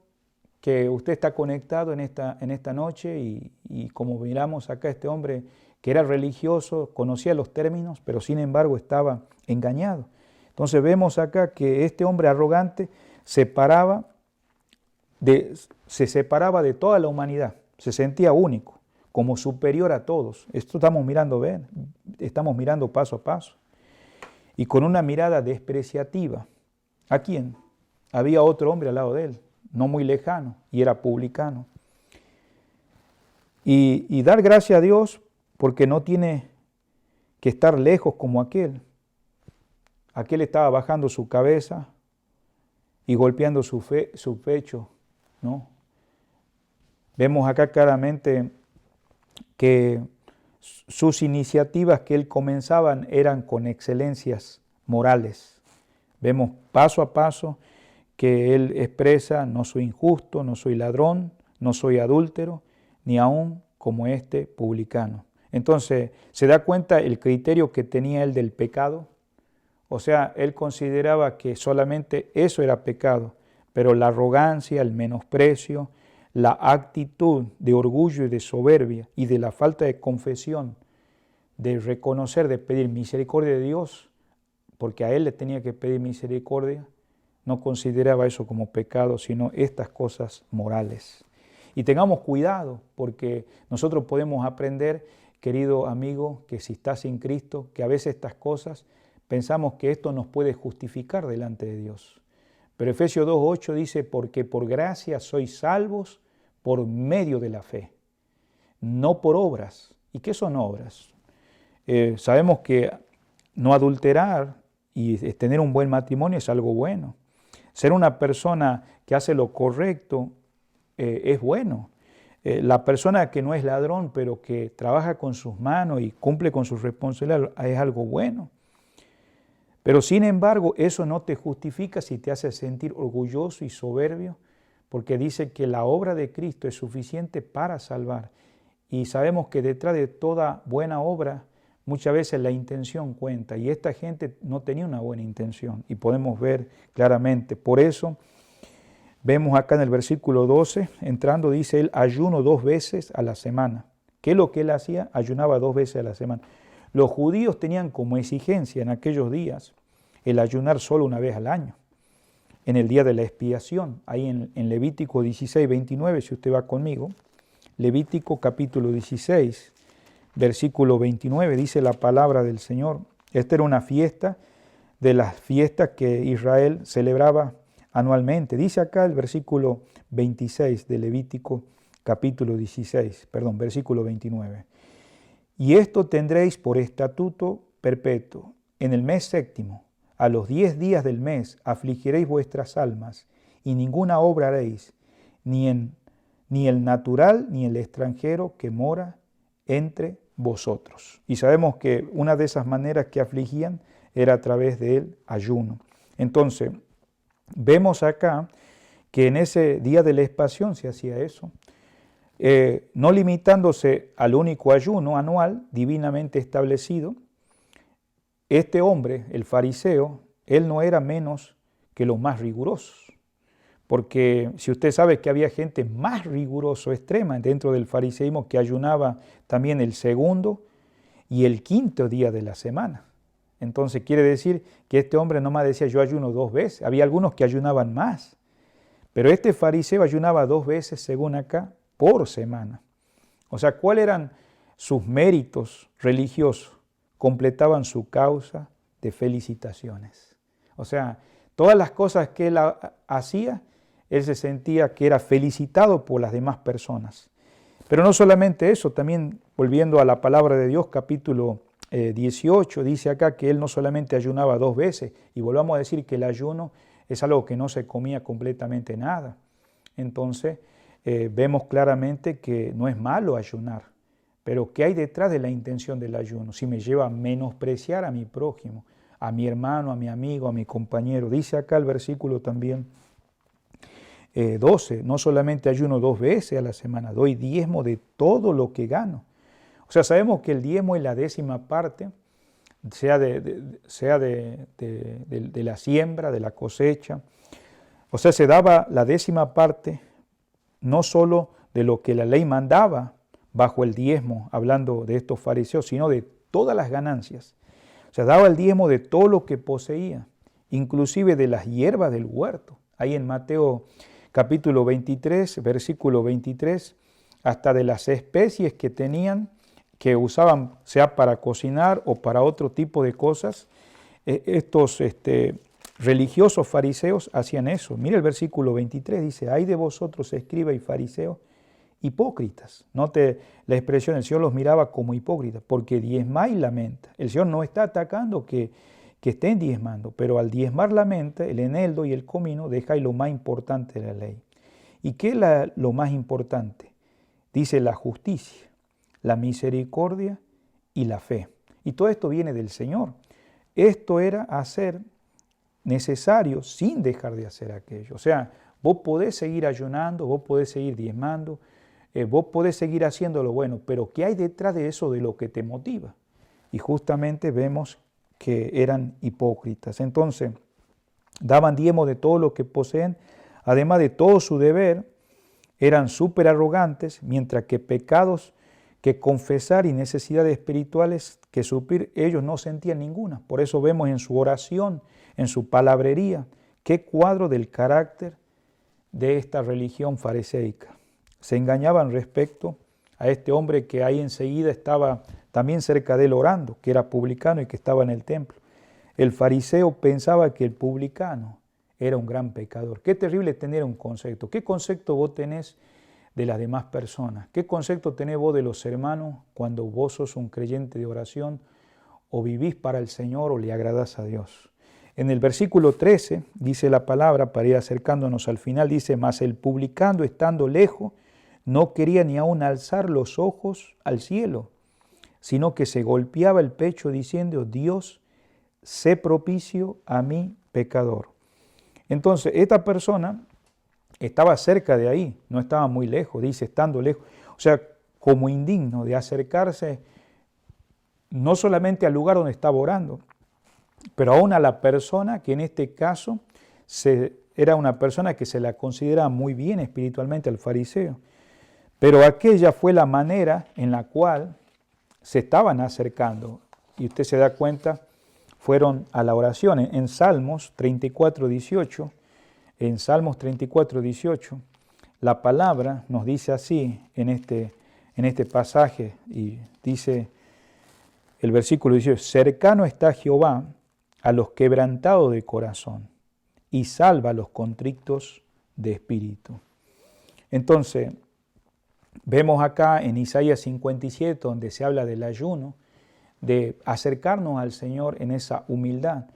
que usted está conectado en esta noche y como miramos acá, este hombre que era religioso, conocía los términos, pero sin embargo estaba engañado. Entonces vemos acá que este hombre arrogante se separaba de toda la humanidad, se sentía único, como superior a todos. Esto estamos mirando paso a paso. Y con una mirada despreciativa. ¿A quién? Había otro hombre al lado de él, no muy lejano, y era publicano. Y dar gracias a Dios porque no tiene que estar lejos como aquel. Aquel estaba bajando su cabeza y golpeando su pecho, ¿no? Vemos acá claramente que sus iniciativas que él comenzaban eran con excelencias morales. Vemos paso a paso que él expresa, no soy injusto, no soy ladrón, no soy adúltero, ni aún como este publicano. Entonces, ¿se da cuenta el criterio que tenía él del pecado? O sea, él consideraba que solamente eso era pecado, pero la arrogancia, el menosprecio, la actitud de orgullo y de soberbia y de la falta de confesión, de reconocer, de pedir misericordia de Dios, porque a él le tenía que pedir misericordia, no consideraba eso como pecado, sino estas cosas morales. Y tengamos cuidado, porque nosotros podemos aprender, querido amigo, que si estás en Cristo, que a veces estas cosas pensamos que esto nos puede justificar delante de Dios. Pero Efesios 2:8 dice, porque por gracia sois salvos por medio de la fe, no por obras. ¿Y qué son obras? Sabemos que no adulterar y tener un buen matrimonio es algo bueno. Ser una persona que hace lo correcto es bueno. La persona que no es ladrón, pero que trabaja con sus manos y cumple con sus responsabilidades, es algo bueno. Pero sin embargo, eso no te justifica si te hace sentir orgulloso y soberbio, porque dice que la obra de Cristo es suficiente para salvar. Y sabemos que detrás de toda buena obra, muchas veces la intención cuenta, y esta gente no tenía una buena intención, y podemos ver claramente. Por eso, vemos acá en el versículo 12, entrando, dice él, ayuno 2 veces a la semana. ¿Qué es lo que él hacía? Ayunaba 2 veces a la semana. Los judíos tenían como exigencia en aquellos días el ayunar solo una vez al año, en el día de la expiación, ahí en Levítico 16:29, si usted va conmigo, Levítico capítulo 16, versículo 29, dice la palabra del Señor. Esta era una fiesta de las fiestas que Israel celebraba anualmente. Dice acá el versículo 26 de Levítico capítulo 16, versículo 29. Y esto tendréis por estatuto perpetuo. En el mes séptimo, a los 10 días del mes, afligiréis vuestras almas, y ninguna obra haréis, ni el natural ni el extranjero que mora entre vosotros. Y sabemos que una de esas maneras que afligían era a través del ayuno. Entonces, vemos acá que en ese día de la expiación se hacía eso. No limitándose al único ayuno anual divinamente establecido, este hombre, el fariseo, él no era menos que los más rigurosos, porque si usted sabe que había gente más rigurosa, extrema dentro del fariseísmo, que ayunaba también el segundo y el quinto día de la semana. Entonces quiere decir que este hombre no más decía yo ayuno 2 veces, había algunos que ayunaban más, pero este fariseo ayunaba 2 veces, según acá, por semana. O sea, ¿cuáles eran sus méritos religiosos? Completaban su causa de felicitaciones. O sea, todas las cosas que él hacía, él se sentía que era felicitado por las demás personas. Pero no solamente eso, también volviendo a la palabra de Dios, capítulo 18, dice acá que él no solamente ayunaba 2 veces, y volvamos a decir que el ayuno es algo que no se comía completamente nada. Entonces, vemos claramente que no es malo ayunar, pero ¿qué hay detrás de la intención del ayuno? Si me lleva a menospreciar a mi prójimo, a mi hermano, a mi amigo, a mi compañero. Dice acá el versículo también 12, no solamente ayuno 2 veces a la semana, doy diezmo de todo lo que gano. O sea, sabemos que el diezmo es la 10ª parte, sea de la siembra, de la cosecha. O sea, se daba la 10ª parte, no solo de lo que la ley mandaba bajo el diezmo, hablando de estos fariseos, sino de todas las ganancias. O sea, daba el diezmo de todo lo que poseía, inclusive de las hierbas del huerto. Ahí en Mateo capítulo 23, versículo 23, hasta de las especies que tenían, que usaban, sea para cocinar o para otro tipo de cosas. Estos religiosos fariseos hacían eso. Mire el versículo 23, dice, ay de vosotros, escribas y fariseos, hipócritas. Note la expresión, el Señor los miraba como hipócritas, porque diezmáis la menta. El Señor no está atacando que estén diezmando, pero al diezmar la menta, el eneldo y el comino, dejáis lo más importante de la ley. ¿Y qué es lo más importante? Dice la justicia, la misericordia y la fe. Y todo esto viene del Señor. Esto era hacer necesario sin dejar de hacer aquello. O sea, vos podés seguir ayunando, vos podés seguir diezmando, vos podés seguir haciendo lo bueno, pero ¿qué hay detrás de eso, de lo que te motiva? Y justamente vemos que eran hipócritas. Entonces, daban diezmo de todo lo que poseen, además de todo su deber, eran súper arrogantes, mientras que pecados que confesar y necesidades espirituales que suplir, ellos no sentían ninguna. Por eso vemos en su oración, en su palabrería, qué cuadro del carácter de esta religión fariseica. Se engañaban respecto a este hombre que ahí enseguida estaba también cerca de él orando, que era publicano y que estaba en el templo. El fariseo pensaba que el publicano era un gran pecador. Qué terrible tener un concepto. ¿Qué concepto vos tenés de las demás personas? ¿Qué concepto tenés vos de los hermanos cuando vos sos un creyente de oración o vivís para el Señor o le agradás a Dios? En el versículo 13 dice la palabra, para ir acercándonos al final, dice: mas el publicano, estando lejos, no quería ni aun alzar los ojos al cielo, sino que se golpeaba el pecho diciendo: Dios, sé propicio a mí, pecador. Entonces, esta persona estaba cerca de ahí, no estaba muy lejos, dice, estando lejos. O sea, como indigno de acercarse no solamente al lugar donde estaba orando, pero aún a la persona que en este caso era una persona que se la considera muy bien espiritualmente, al fariseo. Pero aquella fue la manera en la cual se estaban acercando. Y usted se da cuenta, fueron a la oración. En Salmos 34, 18, en Salmos 34, 18, la palabra nos dice así en este pasaje, y dice el versículo 18: cercano está Jehová a los quebrantados de corazón y salva a los contritos de espíritu. Entonces, vemos acá en Isaías 57, donde se habla del ayuno, de acercarnos al Señor en esa humildad.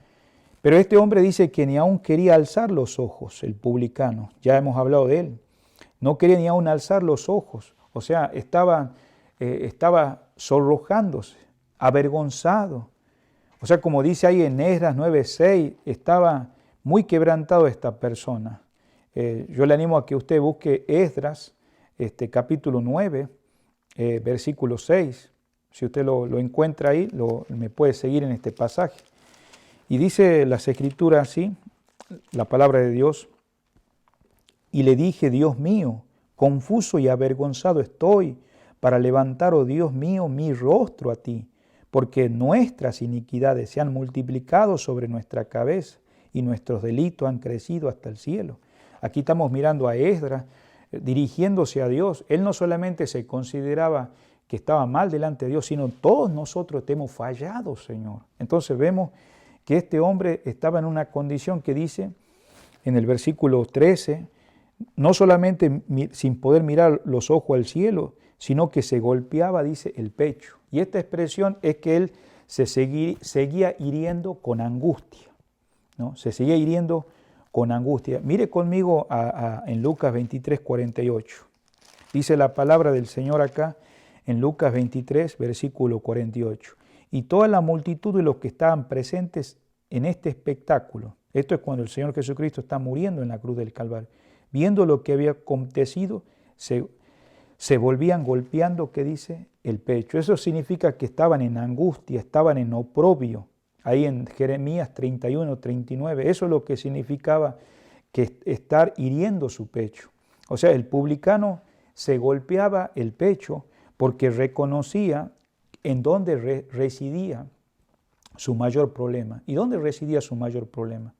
Pero este hombre dice que ni aún quería alzar los ojos, el publicano, ya hemos hablado de él, no quería ni aún alzar los ojos, o sea, estaba sonrojándose, avergonzado. O sea, como dice ahí en Esdras 9:6, estaba muy quebrantado esta persona. Yo le animo a que usted busque Esdras, capítulo 9, versículo 6. Si usted lo encuentra ahí, me puede seguir en este pasaje. Y dice las Escrituras así, la palabra de Dios: y le dije: Dios mío, confuso y avergonzado estoy para levantar, oh Dios mío, mi rostro a ti, porque nuestras iniquidades se han multiplicado sobre nuestra cabeza y nuestros delitos han crecido hasta el cielo. Aquí estamos mirando a Esdras dirigiéndose a Dios. Él no solamente se consideraba que estaba mal delante de Dios, sino todos nosotros te hemos fallado, Señor. Entonces vemos que este hombre estaba en una condición que dice en el versículo 13, no solamente sin poder mirar los ojos al cielo, sino que se golpeaba, dice, el pecho. Y esta expresión es que él se seguía hiriendo con angustia, ¿no? Se seguía hiriendo con angustia. Mire conmigo en Lucas 23, 48. Dice la palabra del Señor acá en Lucas 23, versículo 48. Y toda la multitud de los que estaban presentes en este espectáculo, esto es cuando el Señor Jesucristo está muriendo en la cruz del Calvario, viendo lo que había acontecido, se volvían golpeando, ¿qué dice? El pecho. Eso significa que estaban en angustia, estaban en oprobio. Ahí en Jeremías 31, 39, eso es lo que significaba que estar hiriendo su pecho. O sea, el publicano se golpeaba el pecho porque reconocía en dónde residía su mayor problema. ¿Y dónde residía su mayor problema?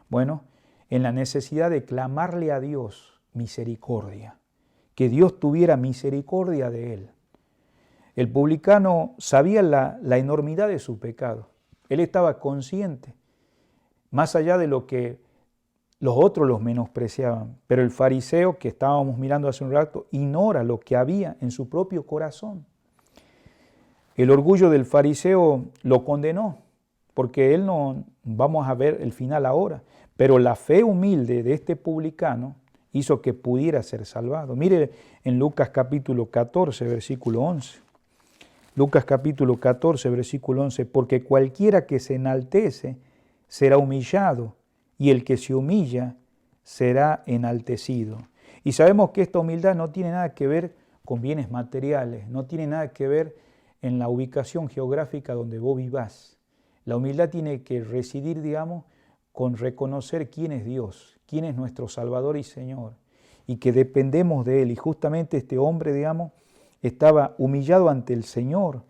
Bueno, en la necesidad de clamarle a Dios misericordia, que Dios tuviera misericordia de él. El publicano sabía la enormidad de su pecado. Él estaba consciente, más allá de lo que los otros los menospreciaban. Pero el fariseo, que estábamos mirando hace un rato, ignora lo que había en su propio corazón. El orgullo del fariseo lo condenó, porque él no, vamos a ver el final ahora, pero la fe humilde de este publicano hizo que pudiera ser salvado. Mire en Lucas capítulo 14, versículo 11. Lucas capítulo 14, versículo 11, porque cualquiera que se enaltece será humillado, y el que se humilla será enaltecido. Y sabemos que esta humildad no tiene nada que ver con bienes materiales, no tiene nada que ver en la ubicación geográfica donde vos vivás. La humildad tiene que residir, digamos, con reconocer quién es Dios, quién es nuestro Salvador y Señor, y que dependemos de Él. Y justamente este hombre, digamos, estaba humillado ante el Señor.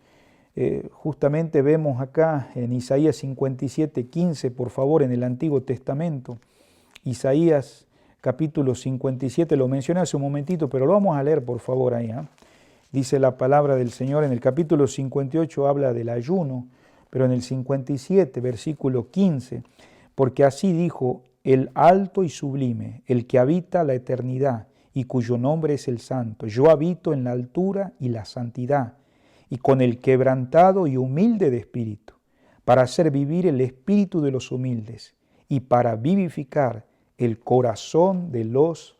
Justamente vemos acá en Isaías 57:15, por favor, en el Antiguo Testamento. Isaías capítulo 57, lo mencioné hace un momentito, pero lo vamos a leer, por favor, ahí. Dice la palabra del Señor, en el capítulo 58 habla del ayuno, pero en el 57, versículo 15, porque así dijo el alto y sublime, el que habita la eternidad y cuyo nombre es el Santo. Yo habito en la altura y la santidad, y con el quebrantado y humilde de espíritu, para hacer vivir el espíritu de los humildes y para vivificar el corazón de los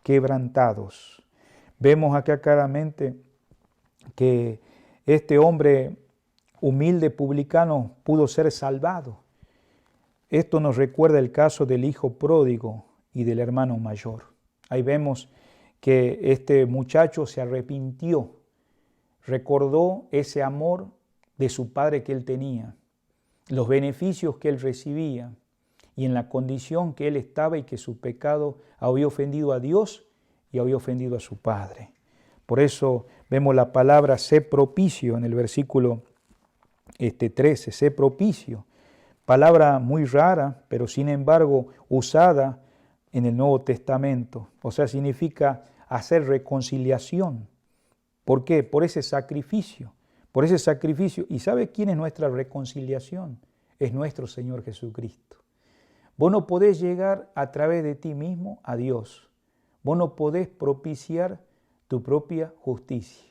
quebrantados. Vemos acá claramente que este hombre humilde publicano pudo ser salvado. Esto nos recuerda el caso del hijo pródigo y del hermano mayor. Ahí vemos que este muchacho se arrepintió, recordó ese amor de su padre que él tenía, los beneficios que él recibía y en la condición que él estaba y que su pecado había ofendido a Dios y había ofendido a su padre. Por eso vemos la palabra sé propicio en el versículo 13, sé propicio. Palabra muy rara, pero sin embargo usada en el Nuevo Testamento. O sea, significa hacer reconciliación. ¿Por qué? Por ese sacrificio. Por ese sacrificio. ¿Y sabe quién es nuestra reconciliación? Es nuestro Señor Jesucristo. Vos no podés llegar a través de ti mismo a Dios. Vos no podés propiciar tu propia justicia.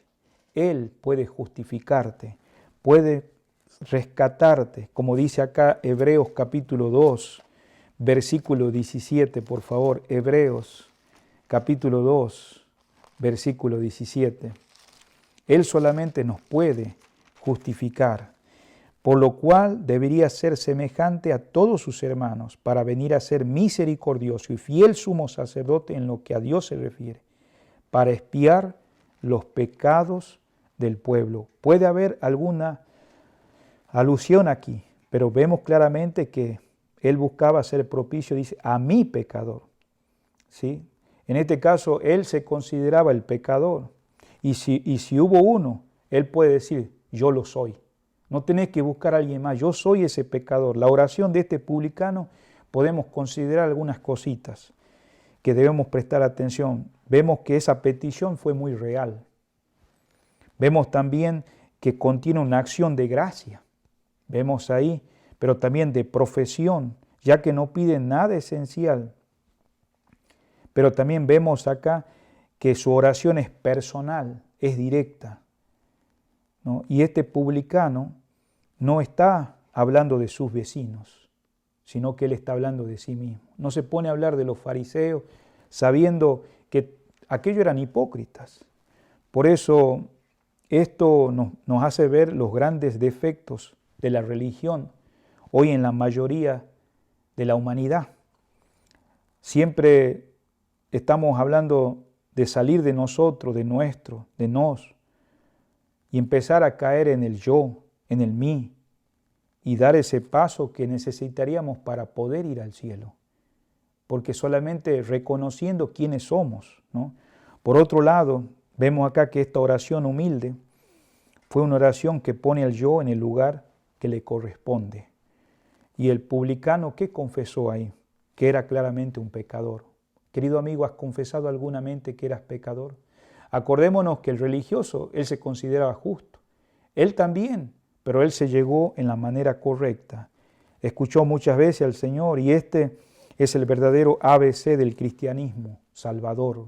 Él puede justificarte, puede rescatarte, como dice acá Hebreos capítulo 2, versículo 17, por favor, Hebreos capítulo 2, versículo 17. Él solamente nos puede justificar, por lo cual debería ser semejante a todos sus hermanos para venir a ser misericordioso y fiel sumo sacerdote en lo que a Dios se refiere, para expiar los pecados del pueblo. Puede haber alguna alusión aquí, pero vemos claramente que él buscaba ser propicio, dice, a mi pecador. ¿Sí? En este caso, él se consideraba el pecador. Y si hubo uno, él puede decir, yo lo soy. No tenés que buscar a alguien más, yo soy ese pecador. La oración de este publicano podemos considerar algunas cositas que debemos prestar atención. Vemos que esa petición fue muy real. Vemos también que contiene una acción de gracia. Vemos ahí, pero también de profesión, ya que no pide nada esencial. Pero también vemos acá que su oración es personal, es directa, ¿no? Y este publicano no está hablando de sus vecinos, sino que él está hablando de sí mismo. No se pone a hablar de los fariseos, sabiendo que aquellos eran hipócritas. Por eso esto nos hace ver los grandes defectos de la religión hoy en la mayoría de la humanidad. Siempre estamos hablando de salir de nosotros, de nuestro, de nos, y empezar a caer en el yo, en el mí, y dar ese paso que necesitaríamos para poder ir al cielo. Porque solamente reconociendo quiénes somos, ¿no? Por otro lado, vemos acá que esta oración humilde fue una oración que pone al yo en el lugar que le corresponde. Y el publicano, ¿qué confesó ahí? Que era claramente un pecador. Querido amigo, ¿has confesado alguna mente que eras pecador? Acordémonos que el religioso, él se consideraba justo. Él también, pero él se llegó en la manera correcta. Escuchó muchas veces al Señor y este es el verdadero ABC del cristianismo, Salvador.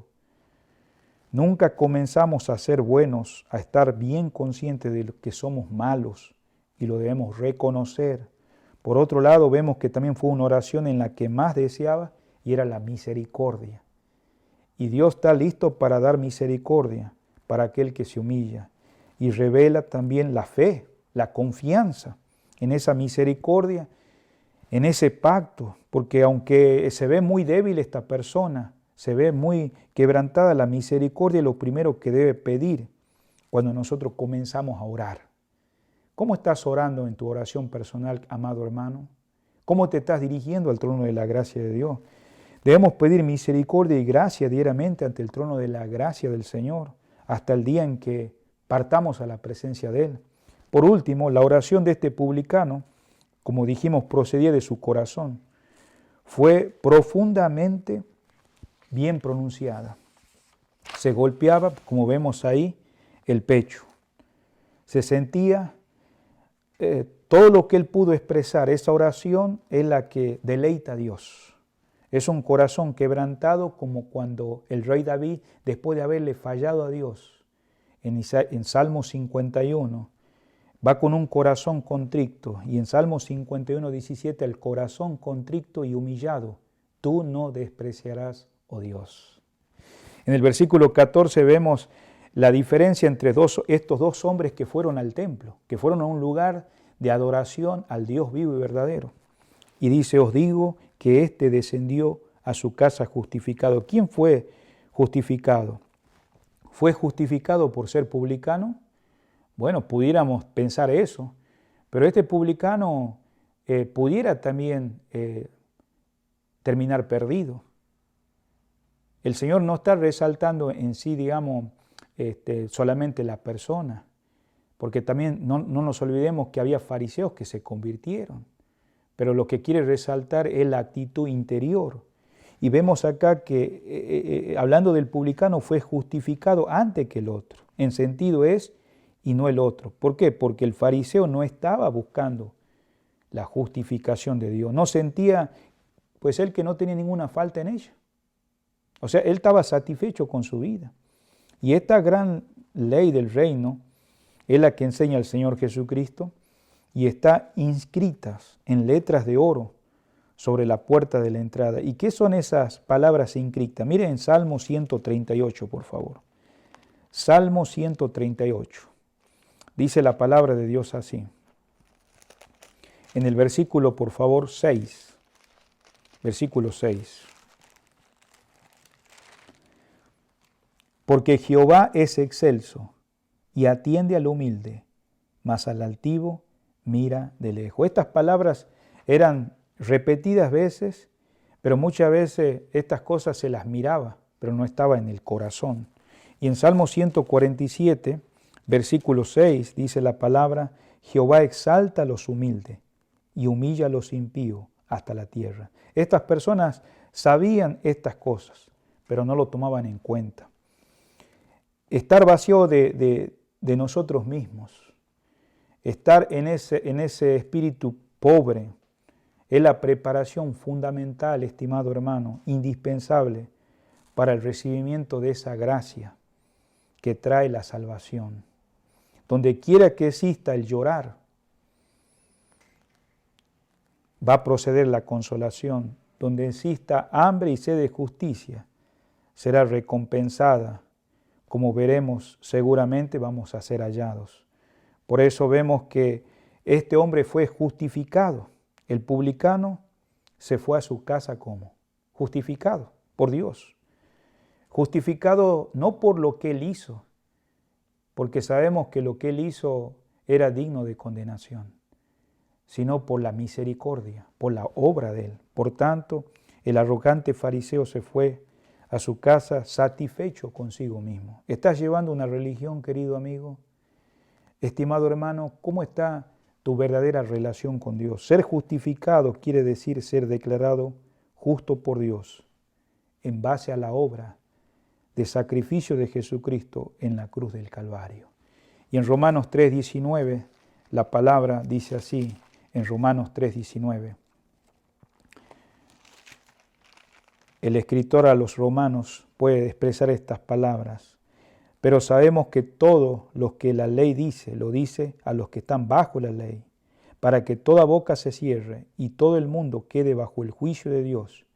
Nunca comenzamos a ser buenos, a estar bien conscientes de que somos malos y lo debemos reconocer. Por otro lado, vemos que también fue una oración en la que más deseaba y era la misericordia. Y Dios está listo para dar misericordia para aquel que se humilla. Y revela también la fe, la confianza en esa misericordia, en ese pacto, porque aunque se ve muy débil esta persona, se ve muy quebrantada, la misericordia es lo primero que debe pedir cuando nosotros comenzamos a orar. ¿Cómo estás orando en tu oración personal, amado hermano? ¿Cómo te estás dirigiendo al trono de la gracia de Dios? Debemos pedir misericordia y gracia diariamente ante el trono de la gracia del Señor, hasta el día en que partamos a la presencia de Él. Por último, la oración de este publicano, como dijimos, procedía de su corazón. Fue profundamente bien pronunciada. Se golpeaba, como vemos ahí, el pecho. Se sentía todo lo que él pudo expresar. Esa oración es la que deleita a Dios. Es un corazón quebrantado como cuando el rey David, después de haberle fallado a Dios, en Salmo 51, va con un corazón contrito. Y en Salmo 51, 17, el corazón contrito y humillado, tú no despreciarás, oh Dios. En el versículo 14 vemos la diferencia entre estos dos hombres que fueron al templo, que fueron a un lugar de adoración al Dios vivo y verdadero. Y dice, os digo que éste descendió a su casa justificado. ¿Quién fue justificado? ¿Fue justificado por ser publicano? Bueno, pudiéramos pensar eso, pero este publicano pudiera también terminar perdido. El Señor no está resaltando en sí, digamos, solamente la persona, porque también no nos olvidemos que había fariseos que se convirtieron, pero lo que quiere resaltar es la actitud interior. Y vemos acá que, hablando del publicano, fue justificado antes que el otro, en sentido es y no el otro. ¿Por qué? Porque el fariseo no estaba buscando la justificación de Dios, no sentía, pues él que no tenía ninguna falta en ella. O sea, él estaba satisfecho con su vida. Y esta gran ley del reino es la que enseña el Señor Jesucristo y está inscritas en letras de oro sobre la puerta de la entrada. ¿Y qué son esas palabras inscritas? Miren en Salmo 138, por favor. Salmo 138. Dice la palabra de Dios así. En el versículo, por favor, 6. Versículo 6. Porque Jehová es excelso y atiende al humilde, mas al altivo mira de lejos. Estas palabras eran repetidas veces, pero muchas veces estas cosas se las miraba, pero no estaba en el corazón. Y en Salmo 147, versículo 6, dice la palabra, Jehová exalta a los humildes y humilla a los impíos hasta la tierra. Estas personas sabían estas cosas, pero no lo tomaban en cuenta. Estar vacío de nosotros mismos, estar en ese espíritu pobre, es la preparación fundamental, estimado hermano, indispensable para el recibimiento de esa gracia que trae la salvación. Donde quiera que exista el llorar, va a proceder la consolación. Donde exista hambre y sed de justicia, será recompensada. Como veremos, seguramente vamos a ser hallados. Por eso vemos que este hombre fue justificado. El publicano se fue a su casa como justificado por Dios. Justificado no por lo que él hizo, porque sabemos que lo que él hizo era digno de condenación, sino por la misericordia, por la obra de él. Por tanto, el arrogante fariseo se fue a su casa satisfecho consigo mismo. ¿Estás llevando una religión, querido amigo? Estimado hermano, ¿cómo está tu verdadera relación con Dios? Ser justificado quiere decir ser declarado justo por Dios en base a la obra de sacrificio de Jesucristo en la cruz del Calvario. Y en Romanos 3:19, la palabra dice así, en Romanos 3:19, el escritor a los romanos puede expresar estas palabras, pero sabemos que todo lo que la ley dice, lo dice a los que están bajo la ley, para que toda boca se cierre y todo el mundo quede bajo el juicio de Dios,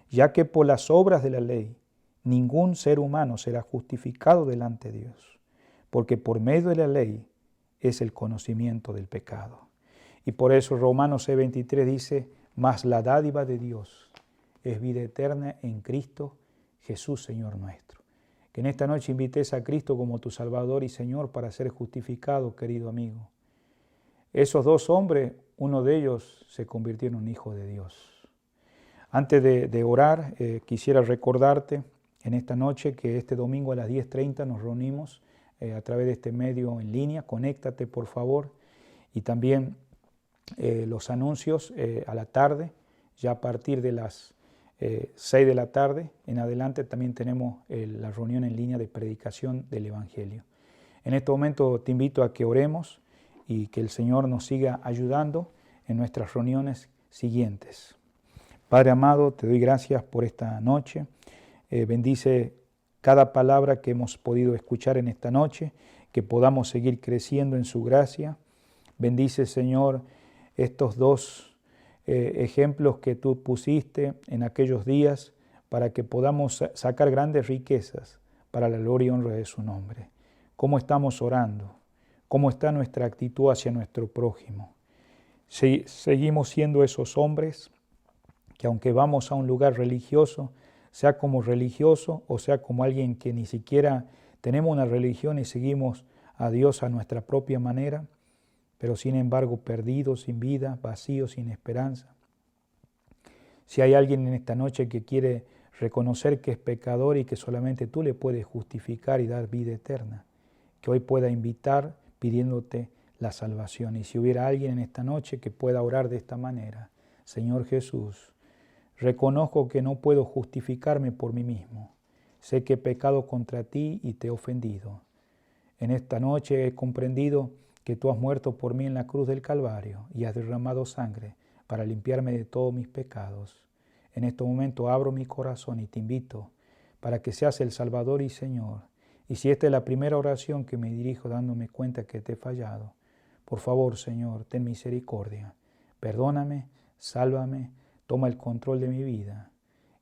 ya que por las obras de la ley ningún ser humano será justificado delante de Dios, porque por medio de la ley es el conocimiento del pecado. Y por eso Romanos 6:23 dice, mas la dádiva de Dios es vida eterna en Cristo Jesús, Señor nuestro. Que en esta noche invites a Cristo como tu Salvador y Señor para ser justificado, querido amigo. esos dos hombres, uno de ellos se convirtió en un hijo de Dios. Antes de orar, quisiera recordarte en esta noche que este domingo a las 10:30 nos reunimos a través de este medio en línea. Conéctate, por favor. Y también los anuncios a la tarde, ya a partir de las 6 de la tarde en adelante también tenemos la reunión en línea de predicación del Evangelio. En este momento te invito a que oremos y que el Señor nos siga ayudando en nuestras reuniones siguientes. Padre amado, te doy gracias por esta noche. Bendice cada palabra que hemos podido escuchar en esta noche, que podamos seguir creciendo en su gracia. Bendice, Señor, estos dos ejemplos que tú pusiste en aquellos días para que podamos sacar grandes riquezas para la gloria y honra de su nombre. ¿Cómo estamos orando? ¿Cómo está nuestra actitud hacia nuestro prójimo? Seguimos siendo esos hombres que aunque vamos a un lugar religioso, sea como religioso o sea como alguien que ni siquiera tenemos una religión y seguimos a Dios a nuestra propia manera, pero sin embargo perdidos, sin vida, vacíos, sin esperanza. Si hay alguien en esta noche que quiere reconocer que es pecador y que solamente tú le puedes justificar y dar vida eterna, que hoy pueda invitar pidiéndote la salvación. Y si hubiera alguien en esta noche que pueda orar de esta manera: Señor Jesús, reconozco que no puedo justificarme por mí mismo. Sé que he pecado contra ti y te he ofendido. En esta noche he comprendido que tú has muerto por mí en la cruz del Calvario y has derramado sangre para limpiarme de todos mis pecados. En este momento abro mi corazón y te invito para que seas el Salvador y Señor. Y si esta es la primera oración que me dirijo dándome cuenta que te he fallado, por favor, Señor, ten misericordia. Perdóname, sálvame, toma el control de mi vida.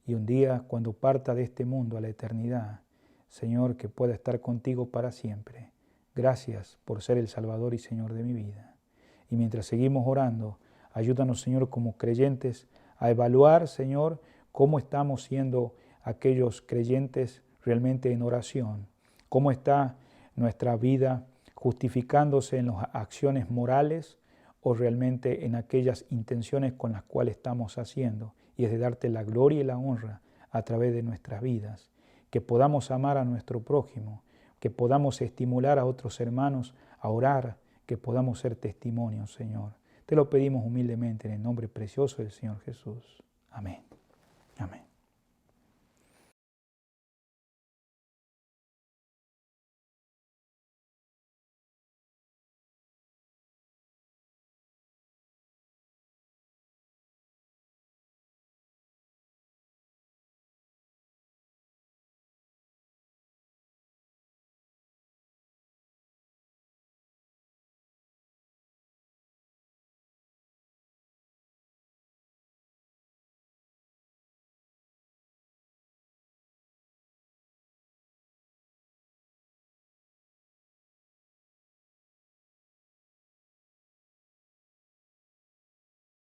Y un día, cuando parta de este mundo a la eternidad, Señor, que pueda estar contigo para siempre. Gracias por ser el Salvador y Señor de mi vida. Y mientras seguimos orando, ayúdanos, Señor, como creyentes, a evaluar, Señor, cómo estamos siendo aquellos creyentes realmente en oración. Cómo está nuestra vida justificándose en las acciones morales o realmente en aquellas intenciones con las cuales estamos haciendo. Y es de darte la gloria y la honra a través de nuestras vidas. Que podamos amar a nuestro prójimo, que podamos estimular a otros hermanos a orar, que podamos ser testimonios, Señor. Te lo pedimos humildemente en el nombre precioso del Señor Jesús. Amén. Amén.